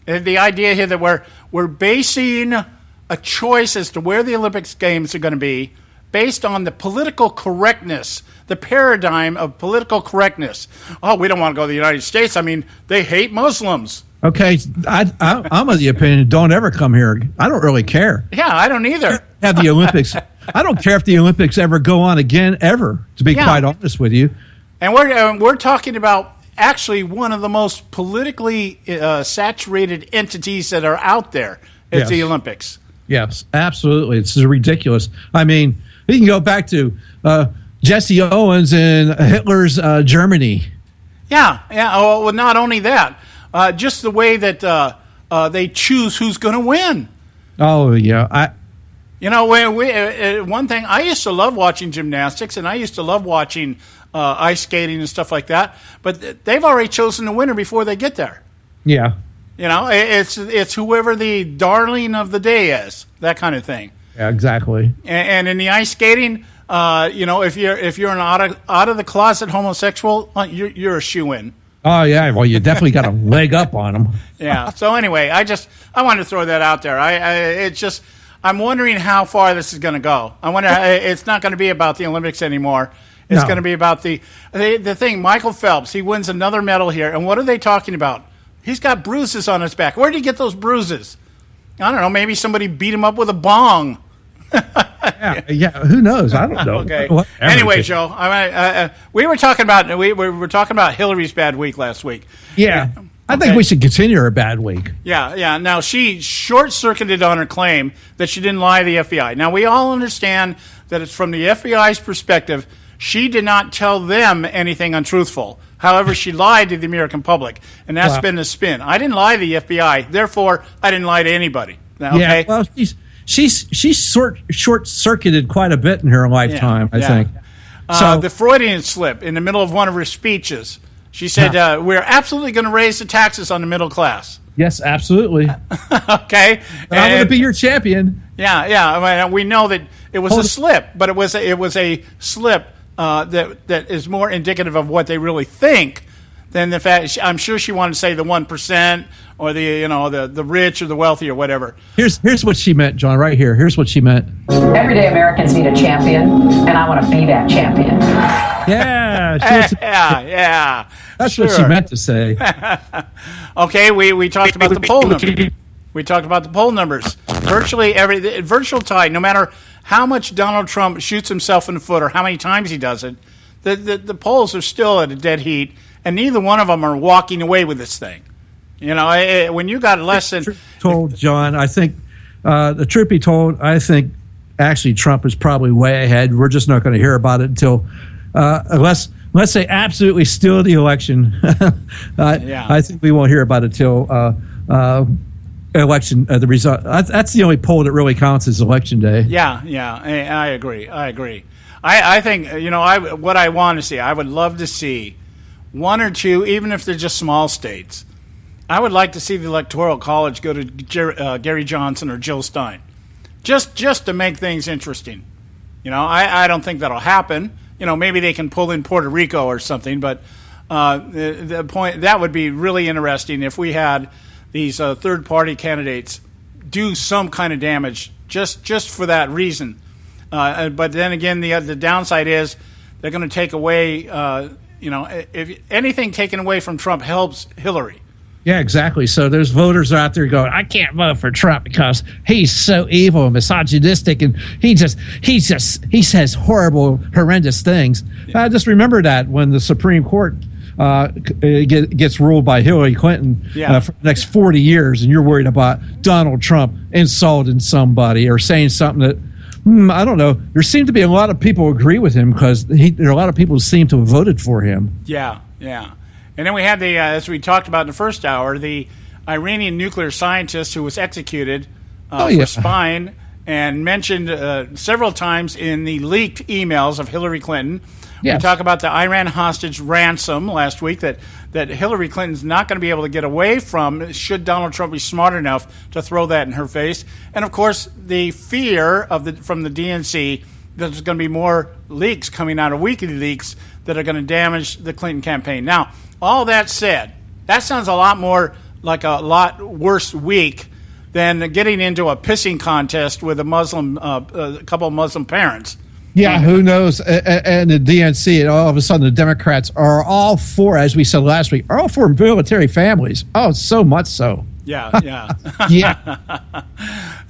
The idea here that we're basing a choice as to where the Olympics Games are going to be based on the political correctness, the paradigm of political correctness. Oh, we don't want to go to the United States. I mean, they hate Muslims. Okay, I'm of the opinion, don't ever come here. I don't really care. Yeah, I don't either. Have the Olympics. I don't care if the Olympics ever go on again, ever, to be quite honest with you. And we're talking about actually one of the most politically saturated entities that are out there is the Olympics. Yes, absolutely. It's ridiculous. I mean, you can go back to Jesse Owens in Hitler's Germany. Yeah. Well, not only that, just the way that they choose who's going to win. Oh, yeah. One thing, I used to love watching gymnastics, and I used to love watching ice skating and stuff like that, but they've already chosen the winner before they get there. Yeah. It's whoever the darling of the day is, that kind of thing. Yeah, exactly. And in the ice skating, if you're an out of the closet homosexual, you're a shoo-in. Oh yeah, well you definitely got a leg up on them. Yeah. So anyway, I wanted to throw that out there. I'm wondering how far this is going to go. I wonder. It's not going to be about the Olympics anymore. It's going to be about the thing. Michael Phelps, he wins another medal here, and what are they talking about? He's got bruises on his back. Where did he get those bruises? I don't know. Maybe somebody beat him up with a bong. Yeah. Who knows? I don't know. Okay. Anyway, Joe, we were talking about Hillary's bad week last week. Yeah. I think we should continue her bad week. Yeah. Now, she short-circuited on her claim that she didn't lie to the FBI. Now, we all understand that it's from the FBI's perspective. She did not tell them anything untruthful. However, she lied to the American public, and that's been the spin. I didn't lie to the FBI. Therefore, I didn't lie to anybody. Okay? Yeah, well, she's short-circuited quite a bit in her lifetime, I think. So the Freudian slip in the middle of one of her speeches, she said, we're absolutely going to raise the taxes on the middle class. Yes, absolutely. Okay. And I'm going to be your champion. Yeah. I mean, we know that it was a slip, but it was a slip that is more indicative of what they really think than the fact. I'm sure she wanted to say the 1% or the rich or the wealthy or whatever. Here's what she meant, John. Right here. Here's what she meant. Everyday Americans need a champion, and I want to be that champion. Yeah. Yeah. That's what she meant to say. Okay, we talked about the poll numbers. We talked about the poll numbers. Virtual tie. No matter how much Donald Trump shoots himself in the foot or how many times he does it, the polls are still at a dead heat, and neither one of them are walking away with this thing. When you got less than told John, I think the truth be told, I think actually Trump is probably way ahead. We're just not going to hear about it until unless they absolutely steal the election. I think we won't hear about it until election the result. That's the only poll that really counts is election day. Yeah, I agree. I think what I want to see. I would love to see one or two, even if they're just small states. I would like to see the Electoral College go to Gary Johnson or Jill Stein, just to make things interesting. I don't think that'll happen. Maybe they can pull in Puerto Rico or something, but the point that would be really interesting if we had these third-party candidates do some kind of damage just for that reason. But then again, the downside is they're going to take away. If anything taken away from Trump helps Hillary. Yeah, exactly. So there's voters out there going, I can't vote for Trump because he's so evil and misogynistic, and he says horrible, horrendous things. Yeah. Just remember that when the Supreme Court gets ruled by Hillary Clinton for the next 40 years, and you're worried about Donald Trump insulting somebody or saying something that, I don't know. There seem to be a lot of people who agree with him because there are a lot of people who seem to have voted for him. Yeah. And then we had as we talked about in the first hour, the Iranian nuclear scientist who was executed for spying and mentioned several times in the leaked emails of Hillary Clinton. Yes. We talked about the Iran hostage ransom last week that Hillary Clinton's not going to be able to get away from should Donald Trump be smart enough to throw that in her face. And, of course, the fear from the DNC there's going to be more leaks coming out of WikiLeaks that are going to damage the Clinton campaign. Now, all that said, that sounds a lot more like a lot worse week than getting into a pissing contest with a couple of Muslim parents. Yeah, who knows? And the DNC, and all of a sudden the Democrats are all for, as we said last week, are all for military families. Oh, so much so. Yeah, yeah. Yeah.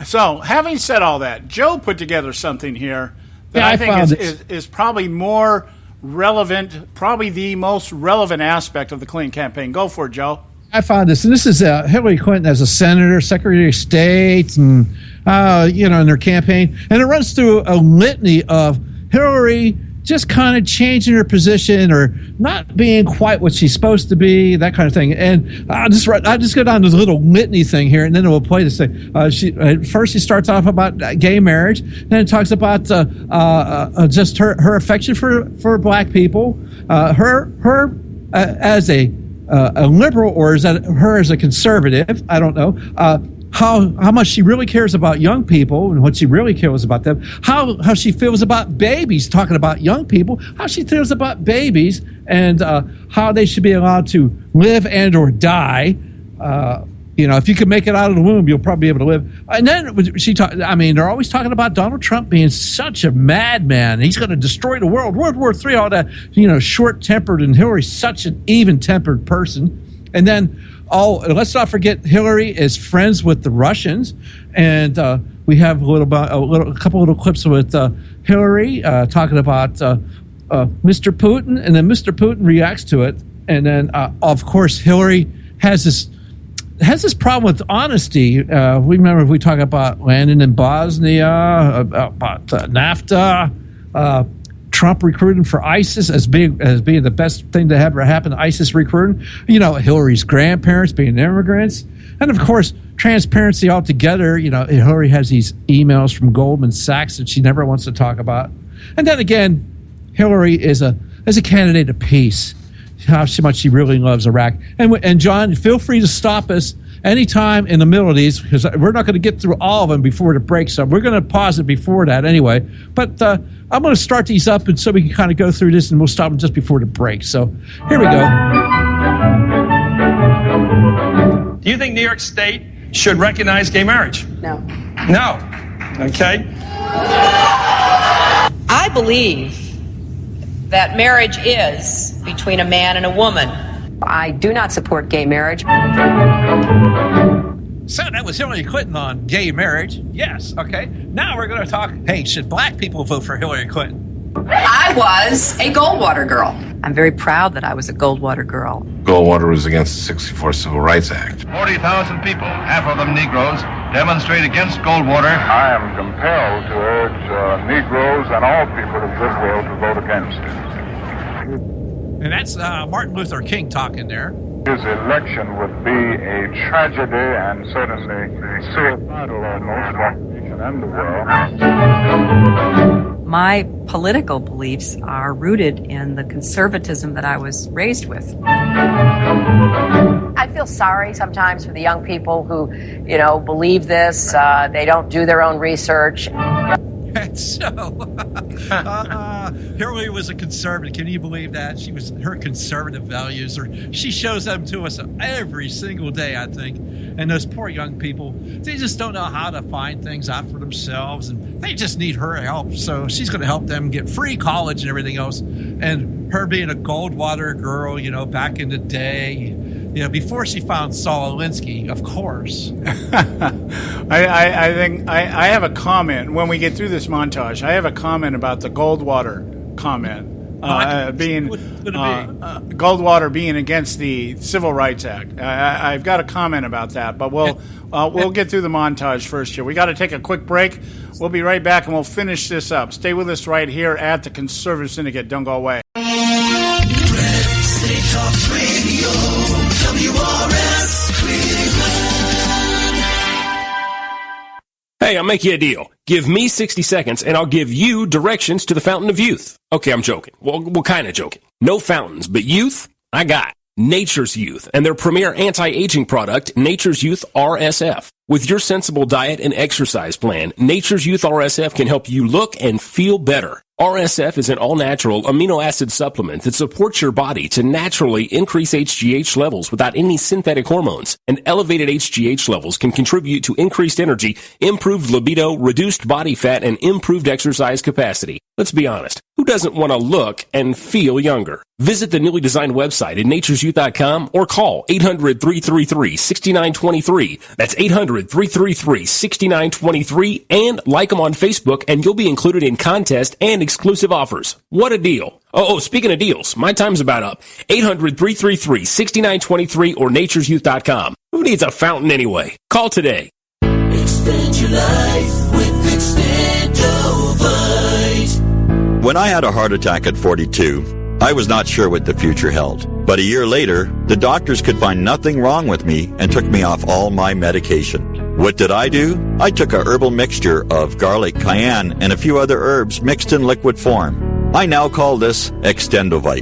So, having said all that, Joe put together something here that I think is probably more relevant, probably the most relevant aspect of the Clinton campaign. Go for it, Joe. I found this, and this is Hillary Clinton as a senator, Secretary of State, and in their campaign, and it runs through a litany of Hillary just kind of changing her position or not being quite what she's supposed to be, that kind of thing. And I'll just go down to this little litany thing here, and then we'll play this thing. First, she starts off about gay marriage, then it talks about just her affection for black people, her as a liberal, or is that her as a conservative? I don't know. How much she really cares about young people and what she really cares about them. How she feels about babies, talking about young people. How she feels about babies and how they should be allowed to live and or die. If you can make it out of the womb, you'll probably be able to live. And then they're always talking about Donald Trump being such a madman. He's going to destroy the world. World War III, all that, short-tempered, and Hillary's such an even-tempered person. And then, let's not forget Hillary is friends with the Russians. And we have a couple little clips with Hillary talking about Mr. Putin. And then Mr. Putin reacts to it. And then, of course, Hillary has this problem with honesty. We talk about landing in Bosnia, about NAFTA, Trump recruiting for ISIS as being the best thing to ever happen to ISIS recruiting. Hillary's grandparents being immigrants, and of course transparency altogether. Hillary has these emails from Goldman Sachs that she never wants to talk about. And then again, Hillary is a candidate of peace. How much she really loves Iraq. And John, feel free to stop us anytime in the middle of these, because we're not going to get through all of them before the break, so we're going to pause it before that anyway. But I'm going to start these up, and so we can kind of go through this, and we'll stop them just before the break. So here we go. Do you think New York State should recognize gay marriage? No. No. Okay. I believe that marriage is between a man and a woman. I do not support gay marriage. So that was Hillary Clinton on gay marriage. Yes, okay. Now we're going to talk, hey, should black people vote for Hillary Clinton? I was a Goldwater girl. I'm very proud that I was a Goldwater girl. Goldwater was against the 64 Civil Rights Act. 40,000 people, half of them Negroes, demonstrate against Goldwater. I am compelled to urge Negroes and all people of goodwill to vote against it. And that's Martin Luther King talking there. His election would be a tragedy and certainly suicidal almost for the nation and the world. My political beliefs are rooted in the conservatism that I was raised with. I feel sorry sometimes for the young people who, believe this. They don't do their own research. And so, Hillary was a conservative. Can you believe that? Her conservative values, or she shows them to us every single day, I think. And those poor young people, they just don't know how to find things out for themselves, and they just need her help. So she's going to help them get free college and everything else. And her being a Goldwater girl, back in the day, before she found Saul Alinsky, of course. I think I have a comment when we get through this montage. I have a comment about the Goldwater comment being Goldwater being against the Civil Rights Act. I've got a comment about that, but we'll get through the montage first here. We got to take a quick break. We'll be right back, and we'll finish this up. Stay with us right here at the Conservative Syndicate. Don't go away. State Talk Radio, WRS Cleveland. Hey, I'll make you a deal. Give me 60 seconds, and I'll give you directions to the Fountain of Youth. Okay, I'm joking. Well, kind of joking. No fountains, but youth, I got. Nature's Youth and their premier anti-aging product, Nature's Youth RSF. With your sensible diet and exercise plan, Nature's Youth RSF can help you look and feel better. RSF is an all-natural amino acid supplement that supports your body to naturally increase HGH levels without any synthetic hormones. And elevated HGH levels can contribute to increased energy, improved libido, reduced body fat, and improved exercise capacity. Let's be honest, who doesn't want to look and feel younger? Visit the newly designed website at naturesyouth.com or call 800-333-6923. That's 800-333-6923, and like them on Facebook and you'll be included in contests and exclusive offers. What a deal. Oh, speaking of deals, my time's about up. 800-333-6923 or naturesyouth.com. Who needs a fountain anyway? Call today. Extend your life with Extendovite. When I had a heart attack at 42, I was not sure what the future held. But a year later, the doctors could find nothing wrong with me and took me off all my medication. What did I do? I took a herbal mixture of garlic, cayenne, and a few other herbs mixed in liquid form. I now call this Extendovite.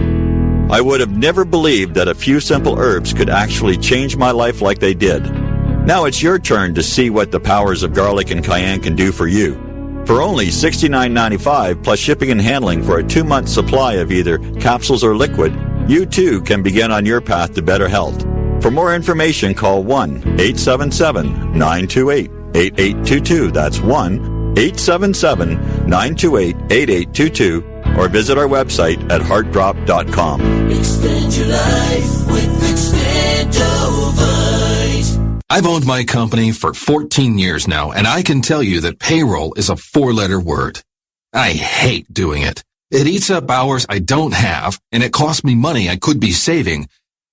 I would have never believed that a few simple herbs could actually change my life like they did. Now it's your turn to see what the powers of garlic and cayenne can do for you. For only $69.95 plus shipping and handling for a 2-month supply of either capsules or liquid, you too can begin on your path to better health. For more information, call 1-877-928-8822. That's 1-877-928-8822. Or visit our website at heartdrop.com. Extend your life with Extendovite. I've owned my company for 14 years now, and I can tell you that payroll is a 4-letter word. I hate doing it. It eats up hours I don't have, and it costs me money I could be saving.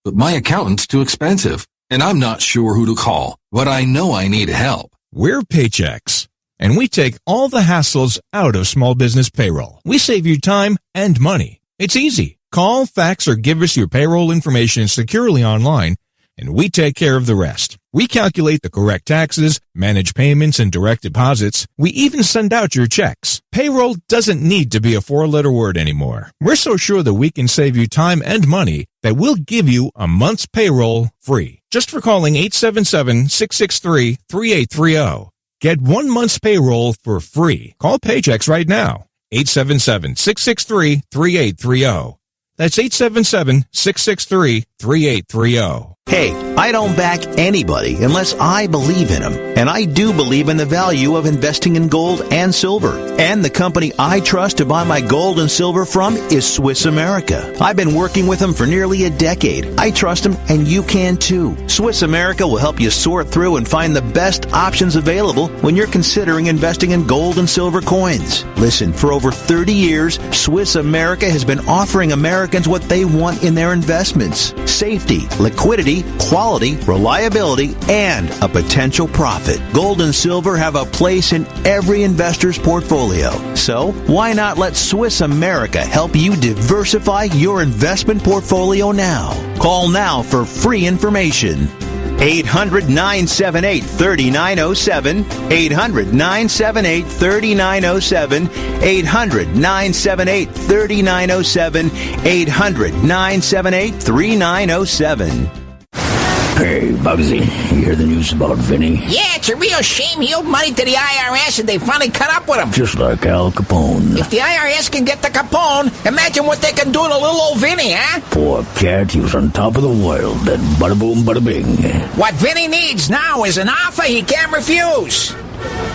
But my accountant's too expensive, and I'm not sure who to call, but I know I need help. We're Paychex, and we take all the hassles out of small business payroll. We save you time and money. It's easy. Call, fax, or give us your payroll information securely online, and we take care of the rest. We calculate the correct taxes, manage payments and direct deposits. We even send out your checks. Payroll doesn't need to be a 4-letter word anymore. We're so sure that we can save you time and money that we'll give you a month's payroll free. Just for calling 877-663-3830. Get 1 month's payroll for free. Call Paychex right now. 877-663-3830. That's 877-663-3830. Hey, I don't back anybody unless I believe in them. And I do believe in the value of investing in gold and silver. And the company I trust to buy my gold and silver from is Swiss America. I've been working with them for nearly a decade. I trust them, and you can too. Swiss America will help you sort through and find the best options available when you're considering investing in gold and silver coins. Listen, for over 30 years, Swiss America has been offering Americans what they want in their investments: safety, liquidity, quality, reliability, and a potential profit. Gold and silver have a place in every investor's portfolio. So, why not let Swiss America help you diversify your investment portfolio now? Call now for free information. 800-978-3907, 800-978-3907, 800-978-3907, 800-978-3907. Hey, Bugsy, you hear the news about Vinny? Yeah, it's a real shame. He owed money to the IRS and they finally cut up with him. Just like Al Capone. If the IRS can get to Capone, imagine what they can do to little old Vinny, huh? Poor cat, he was on top of the world. Then bada boom, bada bing. What Vinny needs now is an offer he can't refuse.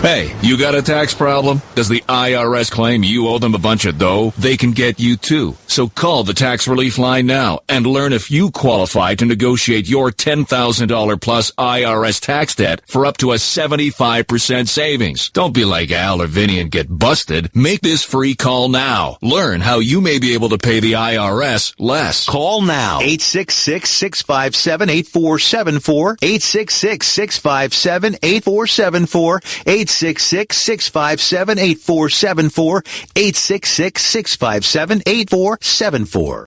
Hey, you got a tax problem? Does the IRS claim you owe them a bunch of dough? They can get you too. So call the tax relief line now and learn if you qualify to negotiate your $10,000 plus IRS tax debt for up to a 75% savings. Don't be like Al or Vinny and get busted. Make this free call now. Learn how you may be able to pay the IRS less. Call now. 866-657-8474. 866-657-8474. 866-657-8474. 866-657-8474.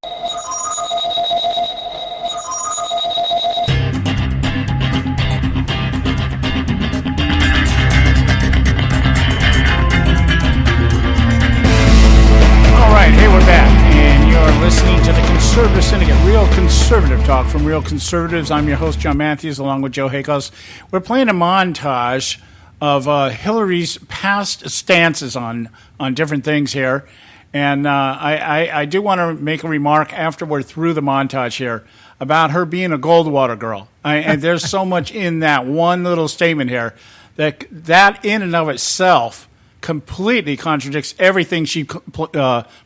All right, hey, we're back, and you're listening to the Conservative Syndicate, Real Conservative Talk from Real Conservatives. I'm your host, John Matthews, along with Joe Hakos. We're playing a montage of Hillary's past stances on different things here. And I do want to make a remark after we're through the montage here about her being a Goldwater girl. And there's so much in that one little statement here that in and of itself completely contradicts everything she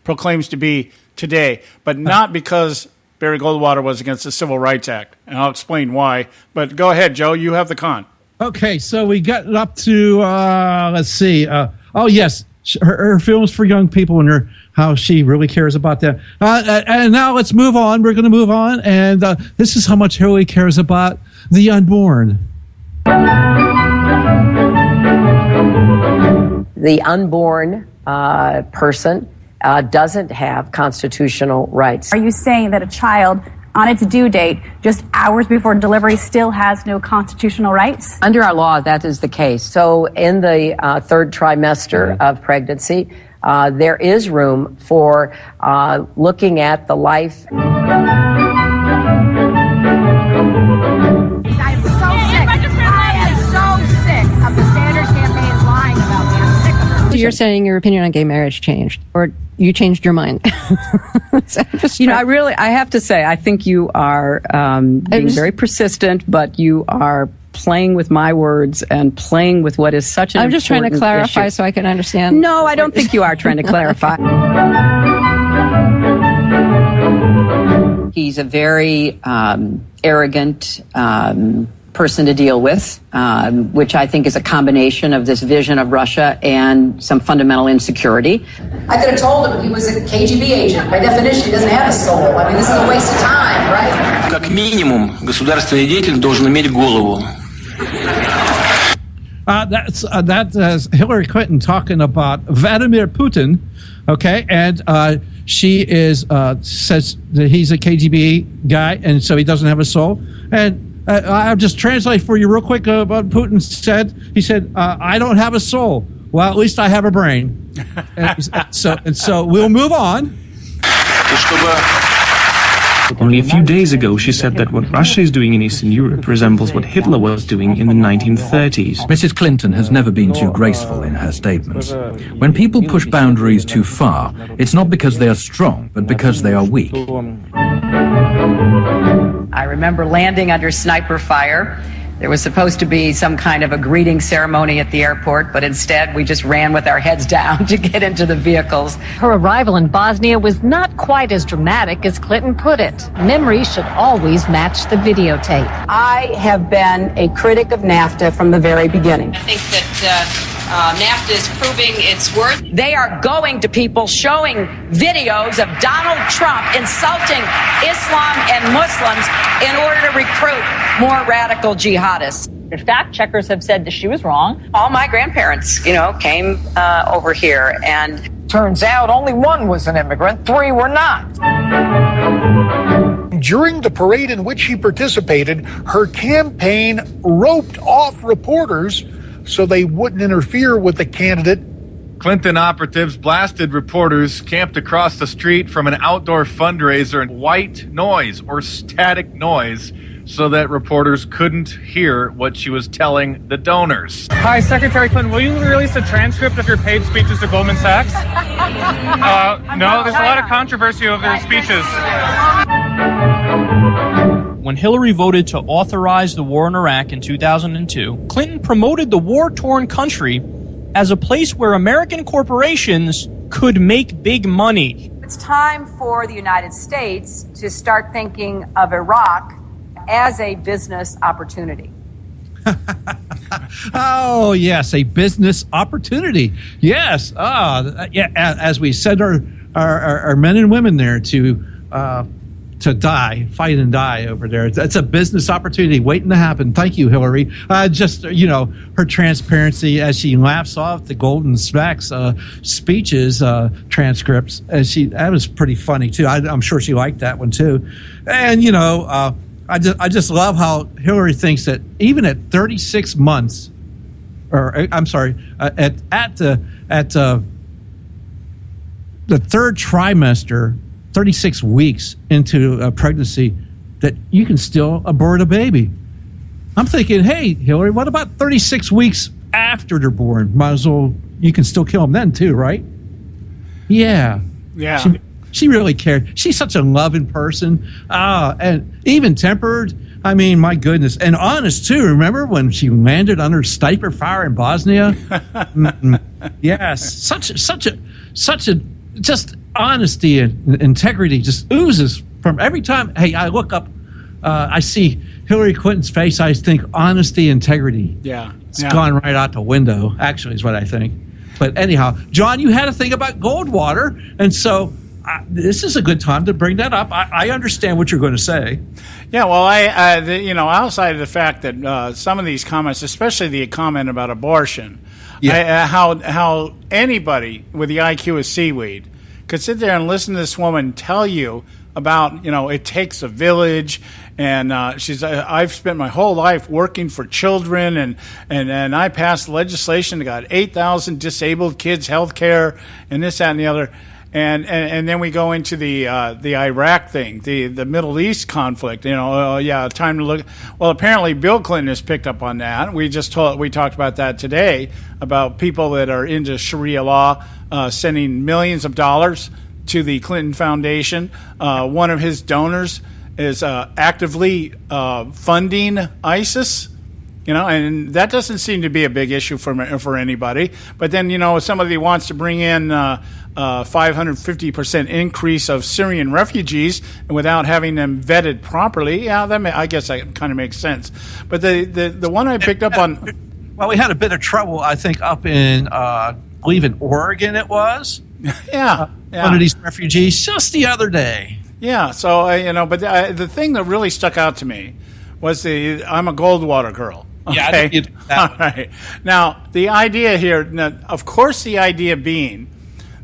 proclaims to be today, but not because Barry Goldwater was against the Civil Rights Act. And I'll explain why. But go ahead, Joe. You have the con. Okay, so we got up to, let's see. Oh, yes, her films for young people and how she really cares about that. And now let's move on. We're going to move on. And this is how much Hillary cares about the unborn. The unborn person doesn't have constitutional rights. Are you saying that a child on its due date, just hours before delivery, still has no constitutional rights? Under our law, that is the case. So in the third trimester of pregnancy, there is room for looking at the life. You're saying your opinion on gay marriage changed, or you changed your mind? I have to say, I think you are being very persistent, but you are playing with my words and playing with what is such an important issue. I'm just trying to clarify so I can understand. No, I don't think you are trying to clarify. He's a very arrogant person to deal with, which I think is a combination of this vision of Russia and some fundamental insecurity. I could have told him he was a KGB agent. By definition, he doesn't have a soul. I mean, this is a waste of time, right? Как минимум, государственный деятель должен иметь голову. That's Hillary Clinton talking about Vladimir Putin, okay, and she is says that he's a KGB guy, and so he doesn't have a soul. And I'll just translate for you real quick what Putin said. He said, "I don't have a soul. Well, at least I have a brain." and so we'll move on. Only a few days ago, she said that what Russia is doing in Eastern Europe resembles what Hitler was doing in the 1930s. Mrs. Clinton has never been too graceful in her statements. When people push boundaries too far, it's not because they are strong, but because they are weak. I remember landing under sniper fire. There was supposed to be some kind of a greeting ceremony at the airport, but instead we just ran with our heads down to get into the vehicles. Her arrival in Bosnia was not quite as dramatic as Clinton put it. Memory should always match the videotape. I have been a critic of NAFTA from the very beginning. I think that NAFTA is proving its worth. They are going to people showing videos of Donald Trump insulting Islam and Muslims in order to recruit more radical jihadists. The fact checkers have said that she was wrong. All my grandparents, came over here, and turns out only one was an immigrant, 3 were not. During the parade in which she participated, her campaign roped off reporters so they wouldn't interfere with the candidate. Clinton operatives blasted reporters camped across the street from an outdoor fundraiser in white noise or static noise so that reporters couldn't hear what she was telling the donors. Hi, Secretary Clinton, will you release a transcript of your paid speeches to Goldman Sachs? No, there's a lot of controversy over their speeches. When Hillary voted to authorize the war in Iraq in 2002, Clinton promoted the war-torn country as a place where American corporations could make big money. It's time for the United States to start thinking of Iraq as a business opportunity. Oh, yes, a business opportunity. Yes. As we send our men and women there to die, fight and die over there. It's a business opportunity waiting to happen. Thank you, Hillary. Her transparency as she laughs off the Golden Sachs speeches, transcripts. That was pretty funny too. I'm sure she liked that one too. And I just love how Hillary thinks that even at 36 months, or I'm sorry, at the third trimester 36 weeks into a pregnancy that you can still abort a baby. I'm thinking, hey, Hillary, what about 36 weeks after they're born? Might as well, you can still kill them then too, right? Yeah. Yeah. She really cared. She's such a loving person, and even tempered. I mean, my goodness, and honest too. Remember when she landed under sniper fire in Bosnia? Yes, such a just honesty and integrity just oozes from every time. Hey, I look up, I see Hillary Clinton's face. I think honesty, integrity. Yeah, it's gone right out the window. Actually, is what I think. But anyhow, John, you had a thing about Goldwater, and so. This is a good time to bring that up. I understand what you're going to say. Yeah, well, outside of the fact that some of these comments, especially the comment about abortion, how anybody with the IQ of seaweed could sit there and listen to this woman tell you about, it takes a village, and I've spent my whole life working for children, and I passed legislation that got 8,000 disabled kids health care, and this, that, and the other. And then we go into the Iraq thing, the Middle East conflict. Time to look. Well, apparently Bill Clinton has picked up on that. We talked about that today, about people that are into Sharia law sending millions of dollars to the Clinton Foundation. One of his donors is actively funding ISIS. And that doesn't seem to be a big issue for anybody. But then, if somebody wants to bring in 550% increase of Syrian refugees without having them vetted properly, I guess that kind of makes sense. But the one I picked up on... Well, we had a bit of trouble, I think, up in, I believe in Oregon it was. Yeah. One of these refugees just the other day. Yeah, so, but the thing that really stuck out to me was I'm a Goldwater girl. Okay? Yeah, I think you did that. All right. Now, the idea here, of course, the idea being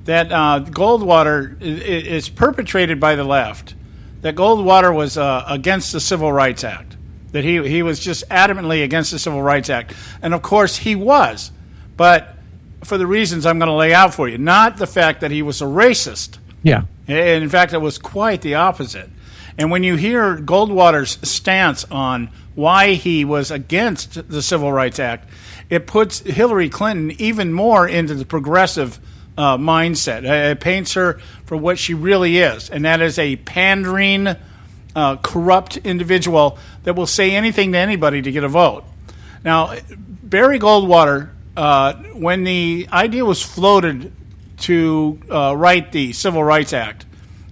that Goldwater is perpetrated by the left, that Goldwater was against the Civil Rights Act, that he was just adamantly against the Civil Rights Act. And, of course, he was, but for the reasons I'm going to lay out for you, not the fact that he was a racist. Yeah. In fact, it was quite the opposite. And when you hear Goldwater's stance on why he was against the Civil Rights Act, it puts Hillary Clinton even more into the progressive mindset. It paints her for what she really is, and that is a pandering, corrupt individual that will say anything to anybody to get a vote. Now, Barry Goldwater, when the idea was floated to write the Civil Rights Act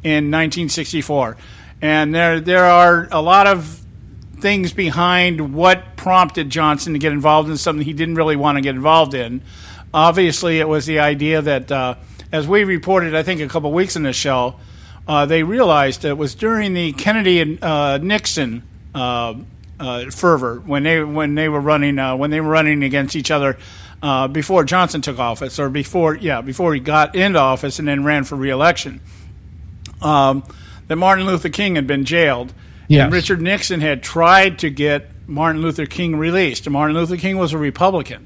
in 1964, and there are a lot of things behind what prompted Johnson to get involved in something he didn't really want to get involved in. Obviously, it was the idea that, as we reported, I think, a couple weeks in the show, they realized it was during the Kennedy and Nixon fervor when they were running against each other before Johnson took office, or before he got into office and then ran for re-election. That Martin Luther King had been jailed. Yes. And Richard Nixon had tried to get Martin Luther King released. And Martin Luther King was a Republican.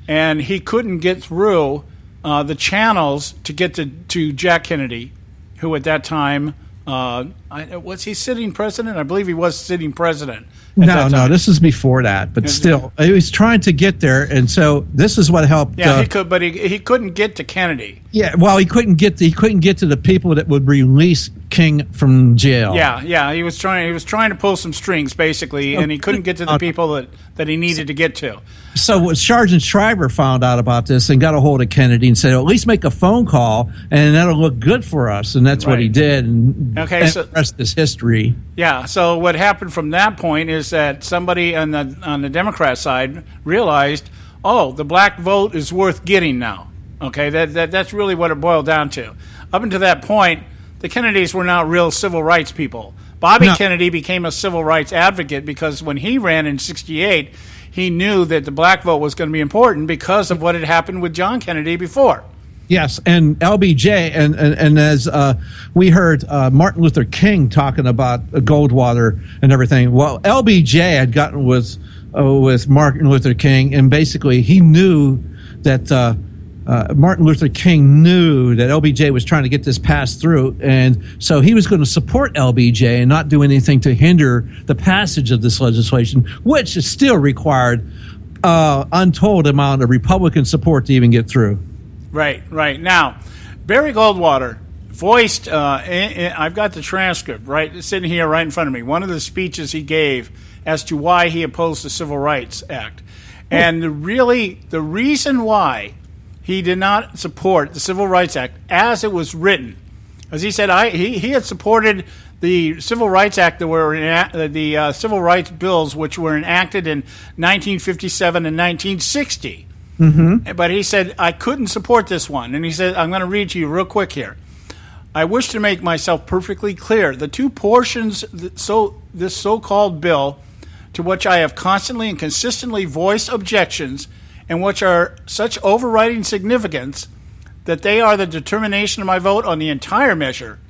And he couldn't get through the channels to get to Jack Kennedy, who at that time, was he sitting president? I believe he was sitting president. No, this is before that, but still, he was trying to get there, and so this is what helped. Yeah, he could, but he couldn't get to Kennedy. Yeah, well, he couldn't get to the people that would release King from jail. Yeah, he was trying to pull some strings basically, and he couldn't get to the people that he needed to get to. So Sergeant Shriver found out about this and got a hold of Kennedy and said, "At least make a phone call, and that'll look good for us." And that's what he did. And the rest is history. Yeah. So what happened from that point is that somebody on the Democrat side realized, oh, the black vote is worth getting now. Okay, that's really what it boiled down to. Up until that point, the Kennedys were not real civil rights people. Bobby Kennedy became a civil rights advocate because when he ran in '68, he knew that the black vote was going to be important because of what had happened with John Kennedy before. Yes, and LBJ, and as we heard Martin Luther King talking about Goldwater and everything. Well, LBJ had gotten with Martin Luther King, and basically he knew that Martin Luther King knew that LBJ was trying to get this passed through, and so he was going to support LBJ and not do anything to hinder the passage of this legislation, which is still required untold amount of Republican support to even get through. Right. Now, Barry Goldwater voiced, I've got the transcript right sitting here right in front of me, one of the speeches he gave as to why he opposed the Civil Rights Act. And the reason why he did not support the Civil Rights Act as it was written, as he said, he had supported the Civil Rights Act that were the Civil Rights Bills, which were enacted in 1957 and 1960. Mm-hmm. But he said, I couldn't support this one. And he said, I'm going to read to you real quick here. I wish to make myself perfectly clear. The two portions, this so-called bill, to which I have constantly and consistently voiced objections, and which are such overriding significance that they are the determination of my vote on the entire measure,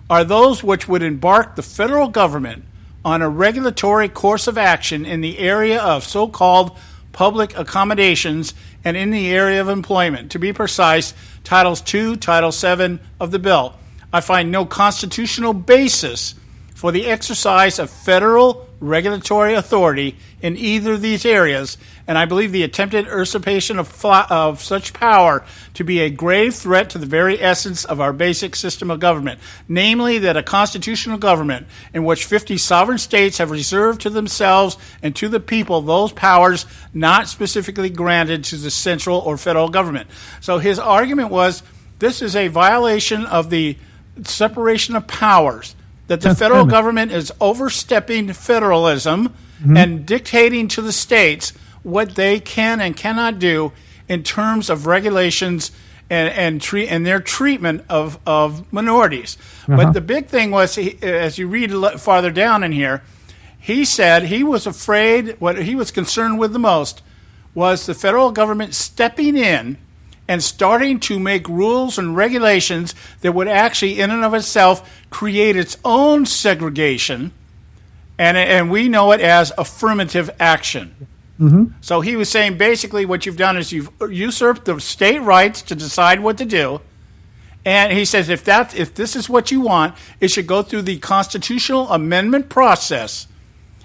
are those which would embark the federal government on a regulatory course of action in the area of so-called public accommodations and in the area of employment. To be precise, Titles 2, Title 7 of the bill. I find no constitutional basis for the exercise of federal regulatory authority in either of these areas, and I believe the attempted usurpation of such power to be a grave threat to the very essence of our basic system of government, namely that a constitutional government in which 50 sovereign states have reserved to themselves and to the people those powers not specifically granted to the central or federal government. So his argument was this is a violation of the separation of powers, that the federal government is overstepping federalism and dictating to the states what they can and cannot do in terms of regulations and their treatment of minorities. But the big thing was, as you read farther down in here, he said he was afraid, what he was concerned with the most was the federal government stepping in and starting to make rules and regulations that would actually, in and of itself, create its own segregation, and we know it as affirmative action. Mm-hmm. So he was saying basically what you've done is you've usurped the state rights to decide what to do, and he says if this is what you want, it should go through the constitutional amendment process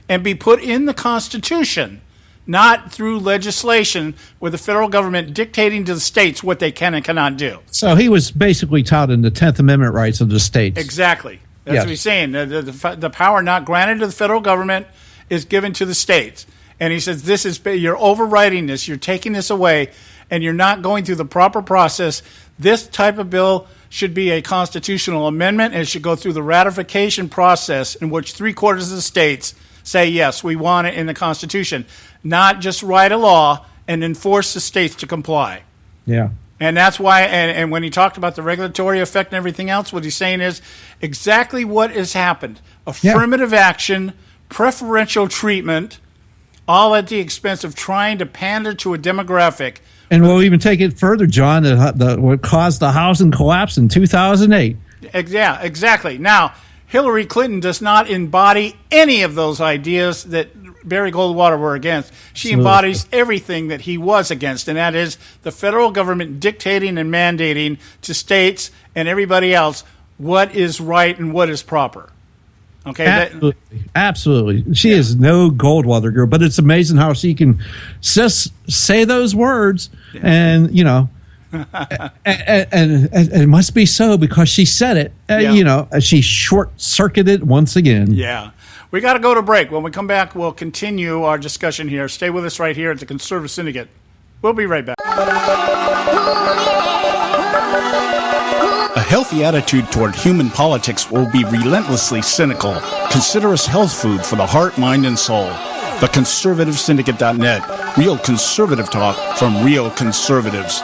and be put in the Constitution, not through legislation with the federal government dictating to the states what they can and cannot do. So he was basically touting the 10th Amendment rights of the states. Exactly. That's what he's saying. The power not granted to the federal government is given to the states. And he says, you're overriding this, you're taking this away, and you're not going through the proper process. This type of bill should be a constitutional amendment, and it should go through the ratification process in which 3/4 of the states say, yes, we want it in the Constitution, not just write a law and enforce the states to comply. Yeah. And that's why, and when he talked about the regulatory effect and everything else, what he's saying is exactly what has happened. Affirmative action, preferential treatment, all at the expense of trying to pander to a demographic. And we'll even take it further, John, what caused the housing collapse in 2008. Yeah, exactly. Now, Hillary Clinton does not embody any of those ideas that Barry Goldwater were against. She embodies everything that he was against, and that is the federal government dictating and mandating to states and everybody else what is right and what is proper. Okay, absolutely. She is no Goldwater girl, but it's amazing how she can just say those words, and and it must be so because she said it. She short-circuited once again. Yeah. We got to go to break. When we come back, we'll continue our discussion here. Stay with us right here at the Conservative Syndicate. We'll be right back. A healthy attitude toward human politics will be relentlessly cynical. Consider us health food for the heart, mind, and soul. TheConservativeSyndicate.net. Real conservative talk from real conservatives.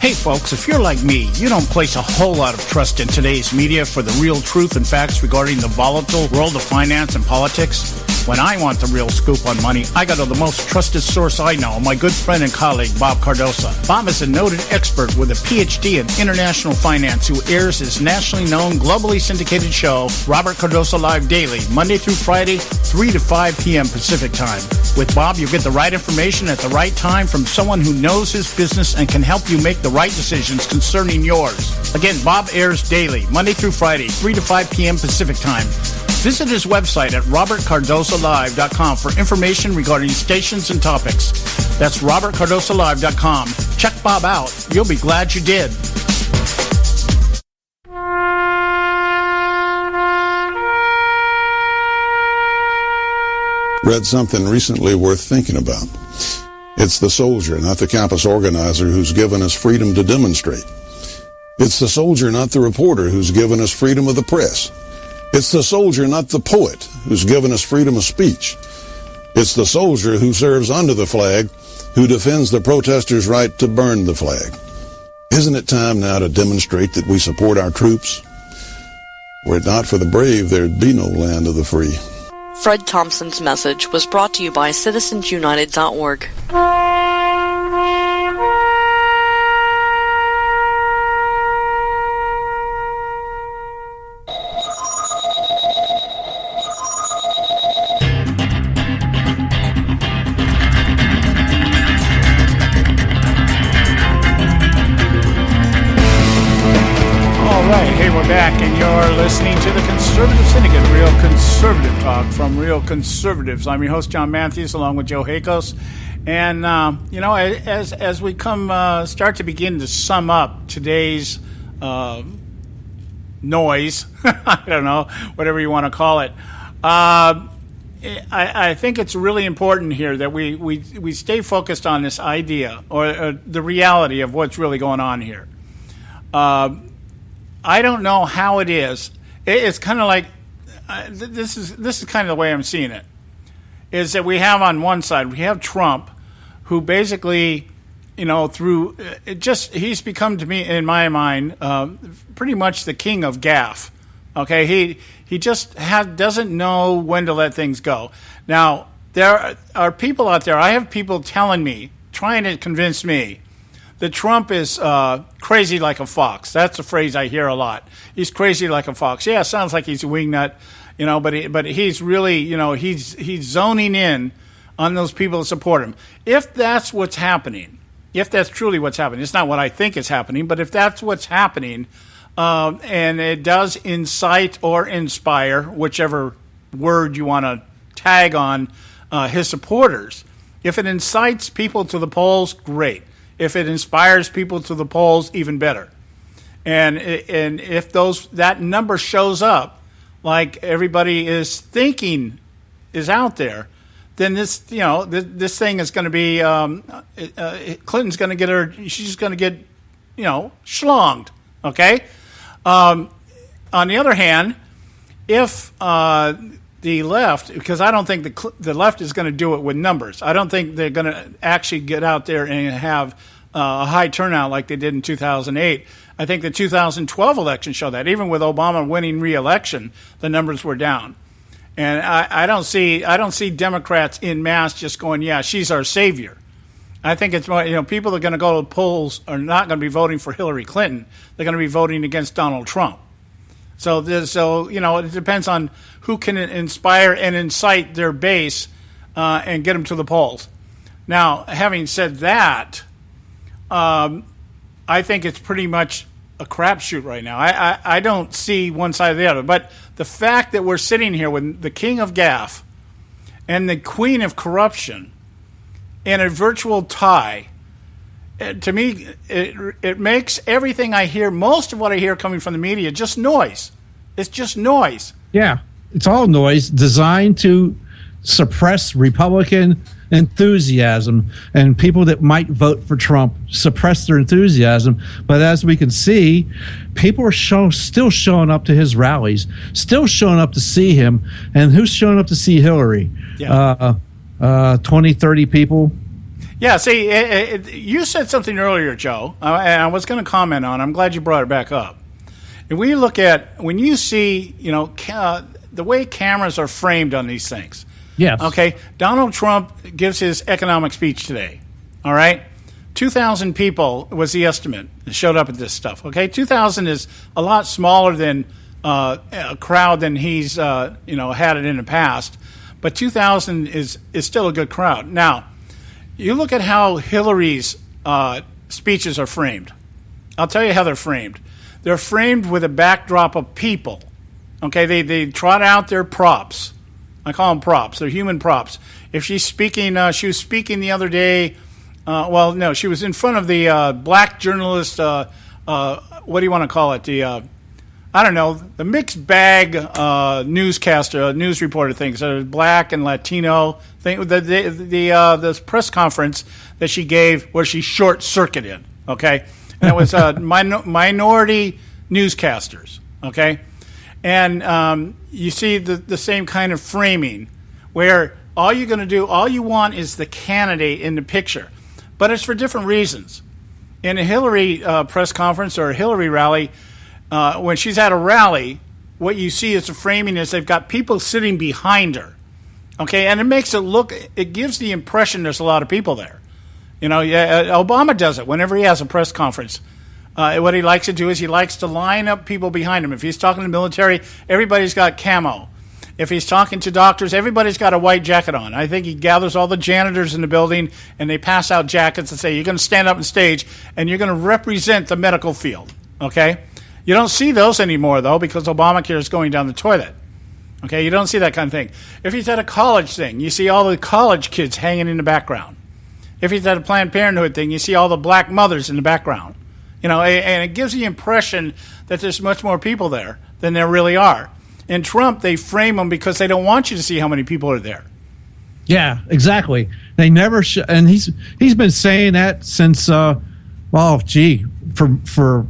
Hey, folks, if you're like me, you don't place a whole lot of trust in today's media for the real truth and facts regarding the volatile world of finance and politics. When I want the real scoop on money, I go to the most trusted source I know, my good friend and colleague, Bob Cardoso. Bob is a noted expert with a PhD in international finance who airs his nationally known, globally syndicated show, Robert Cardoso Live Daily, Monday through Friday, 3 to 5 p.m. Pacific Time. With Bob, you get the right information at the right time from someone who knows his business and can help you make the right decisions concerning yours. Again, Bob airs daily, Monday through Friday, 3 to 5 p.m. Pacific Time. Visit his website at robertcardosolive.com for information regarding stations and topics. That's robertcardosolive.com. Check Bob out. You'll be glad you did. Read something recently worth thinking about. It's the soldier, not the campus organizer, who's given us freedom to demonstrate. It's the soldier, not the reporter, who's given us freedom of the press. It's the soldier, not the poet, who's given us freedom of speech. It's the soldier who serves under the flag, who defends the protesters' right to burn the flag. Isn't it time now to demonstrate that we support our troops? Were it not for the brave, there'd be no land of the free. Fred Thompson's message was brought to you by citizensunited.org. Back, and you're listening to the Conservative Syndicate, real conservative talk from real conservatives. I'm your host, John Matthews, along with Joe Hakos. And as we start to begin to sum up today's noise, I don't know, whatever you want to call it, I think it's really important here that we stay focused on this idea or the reality of what's really going on here. I don't know how it is. It's kind of like this is kind of the way I'm seeing it. Is that we have on one side, we have Trump, who basically, through he's become, to me, in my mind, pretty much the king of gaffe. Okay, he just doesn't know when to let things go. Now there are people out there. I have people telling me, trying to convince me that Trump is crazy like a fox. That's a phrase I hear a lot. He's crazy like a fox. Yeah, it sounds like he's a wingnut, but he's really, he's zoning in on those people that support him. If that's what's happening, if that's truly what's happening, it's not what I think is happening, but if that's what's happening, and it does incite or inspire, whichever word you want to tag on his supporters, if it incites people to the polls, great. If it inspires people to the polls, even better. And if that number shows up, like everybody is thinking is out there, then this thing is going to be Clinton's going to get her. She's going to get schlonged. Okay. On the other hand, if the left, because I don't think the left is going to do it with numbers. I don't think they're going to actually get out there and have a high turnout like they did in 2008. I think the 2012 election showed that. Even with Obama winning re-election, the numbers were down. And I don't see Democrats in mass just going, yeah, she's our savior. I think it's more, people that are going to go to the polls are not going to be voting for Hillary Clinton. They're going to be voting against Donald Trump. So it depends on who can inspire and incite their base and get them to the polls. Now, having said that, I think it's pretty much a crapshoot right now. I don't see one side or the other. But the fact that we're sitting here with the king of gaffe and the queen of corruption in a virtual tie, to me, it makes everything I hear, most of what I hear coming from the media, just noise. It's just noise. Yeah, it's all noise designed to suppress Republican enthusiasm, and people that might vote for Trump suppress their enthusiasm. But as we can see, people are still showing up to his rallies, still showing up to see him. And who's showing up to see Hillary? Yeah. 20, 30 people. Yeah, see, you said something earlier, Joe, and I was going to comment on. I'm glad you brought it back up. If we look at when you see, the way cameras are framed on these things. Yes. Okay. Donald Trump gives his economic speech today. All right. 2,000 people was the estimate that showed up at this stuff. Okay. 2,000 is a lot smaller than a crowd than he's had it in the past, but 2,000 is still a good crowd. Now, you look at how Hillary's speeches are framed. I'll tell you how they're framed. They're framed with a backdrop of people. Okay, they trot out their props. I call them props. They're human props. If she's speaking, she was speaking the other day. She was in front of the black journalist. What do you want to call it? The mixed bag newscaster, news reporter thing. So black and Latino thing. The press conference that she gave where she short circuited. Okay, and it was minority newscasters. Okay. And you see the same kind of framing where all you want is the candidate in the picture. But it's for different reasons. In a Hillary press conference or a Hillary rally, when she's at a rally, what you see is the framing is they've got people sitting behind her. Okay, and it gives the impression there's a lot of people there. Obama does it whenever he has a press conference. What he likes to do is he likes to line up people behind him. If he's talking to the military, everybody's got camo. If he's talking to doctors, everybody's got a white jacket on. I think he gathers all the janitors in the building, and they pass out jackets and say, you're going to stand up on stage, and you're going to represent the medical field. Okay? You don't see those anymore, though, because Obamacare is going down the toilet. Okay? You don't see that kind of thing. If he's at a college thing, you see all the college kids hanging in the background. If he's at a Planned Parenthood thing, you see all the black mothers in the background. And it gives the impression that there's much more people there than there really are. In Trump, they frame them because they don't want you to see how many people are there. Yeah, exactly. They never and he's been saying that since for a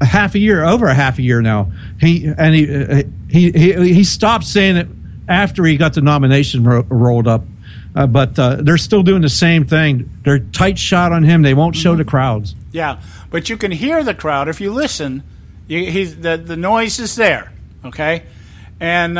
half a year, over a half a year now. He stopped saying it after he got the nomination rolled up. But they're still doing the same thing. They're tight shot on him. They won't show the crowds. Yeah, but you can hear the crowd if you listen. The noise is there, okay? And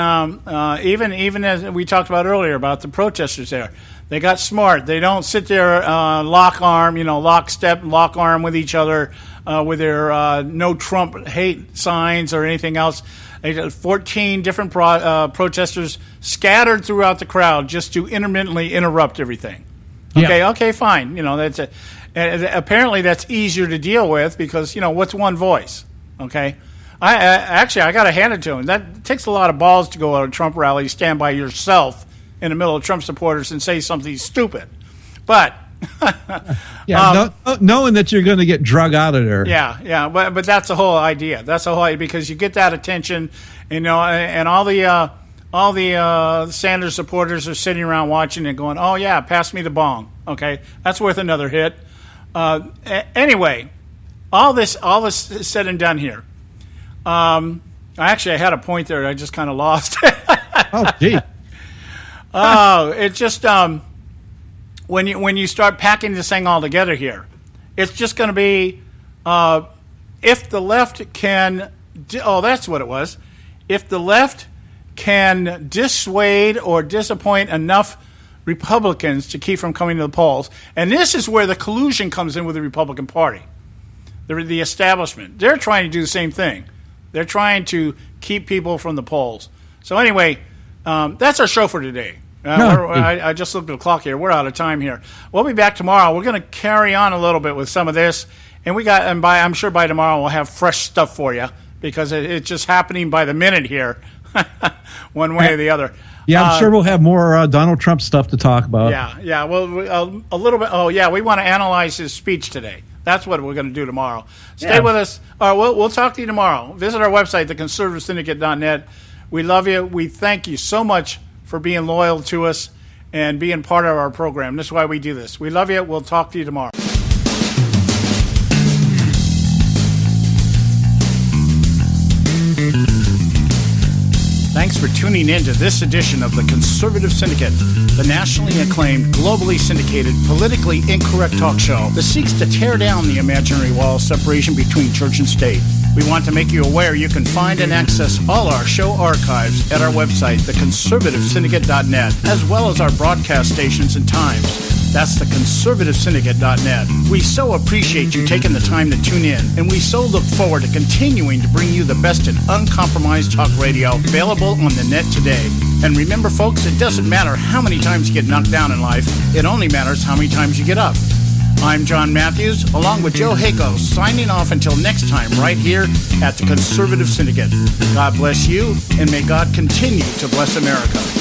even as we talked about earlier about the protesters there, they got smart. They don't sit there lock arm with each other with their no Trump hate signs or anything else. 14 different protesters scattered throughout the crowd just to intermittently interrupt everything. Okay, fine. That's it. Apparently that's easier to deal with because what's one voice? Okay, I got to hand it to him. That takes a lot of balls to go out a Trump rally, stand by yourself in the middle of Trump supporters and say something stupid, but. Knowing that you're going to get drug out of there. Yeah, but that's the whole idea. That's the whole idea because you get that attention, and all the Sanders supporters are sitting around watching and going, "Oh yeah, pass me the bong." Okay, that's worth another hit. Anyway, all this is said and done here. I had a point there. I just kind of lost. Oh, gee. It's just. When you start packing this thing all together here, it's just going to be if the left can. That's what it was. If the left can dissuade or disappoint enough Republicans to keep from coming to the polls, and this is where the collusion comes in with the Republican Party, the establishment. They're trying to do the same thing. They're trying to keep people from the polls. So anyway, that's our show for today. I just looked at the clock here. We're out of time here. We'll be back tomorrow. We're going to carry on a little bit with some of this, and I'm sure by tomorrow we'll have fresh stuff for you because it's just happening by the minute here, one way or the other. Yeah, I'm sure we'll have more Donald Trump stuff to talk about. Yeah. Well, a little bit. Oh, yeah. We want to analyze his speech today. That's what we're going to do tomorrow. Stay with us. We'll talk to you tomorrow. Visit our website, theconservativesyndicate.net. We love you. We thank you so much for being loyal to us and being part of our program. This is why we do this. We love you. We'll talk to you tomorrow. Thanks Thanks for tuning in to this edition of the Conservative Syndicate, the nationally acclaimed, globally syndicated, politically incorrect talk show that seeks to tear down the imaginary wall of separation between church and state. We want to make you aware you can find and access all our show archives at our website, theconservativesyndicate.net, as well as our broadcast stations and times. That's theconservativesyndicate.net. We so appreciate you taking the time to tune in, and we so look forward to continuing to bring you the best in uncompromised talk radio available on the net today. And remember, folks, it doesn't matter how many times you get knocked down in life. It only matters how many times you get up. I'm John Matthews, along with Joe Hago, signing off until next time right here at the Conservative Syndicate. God bless you, and may God continue to bless America.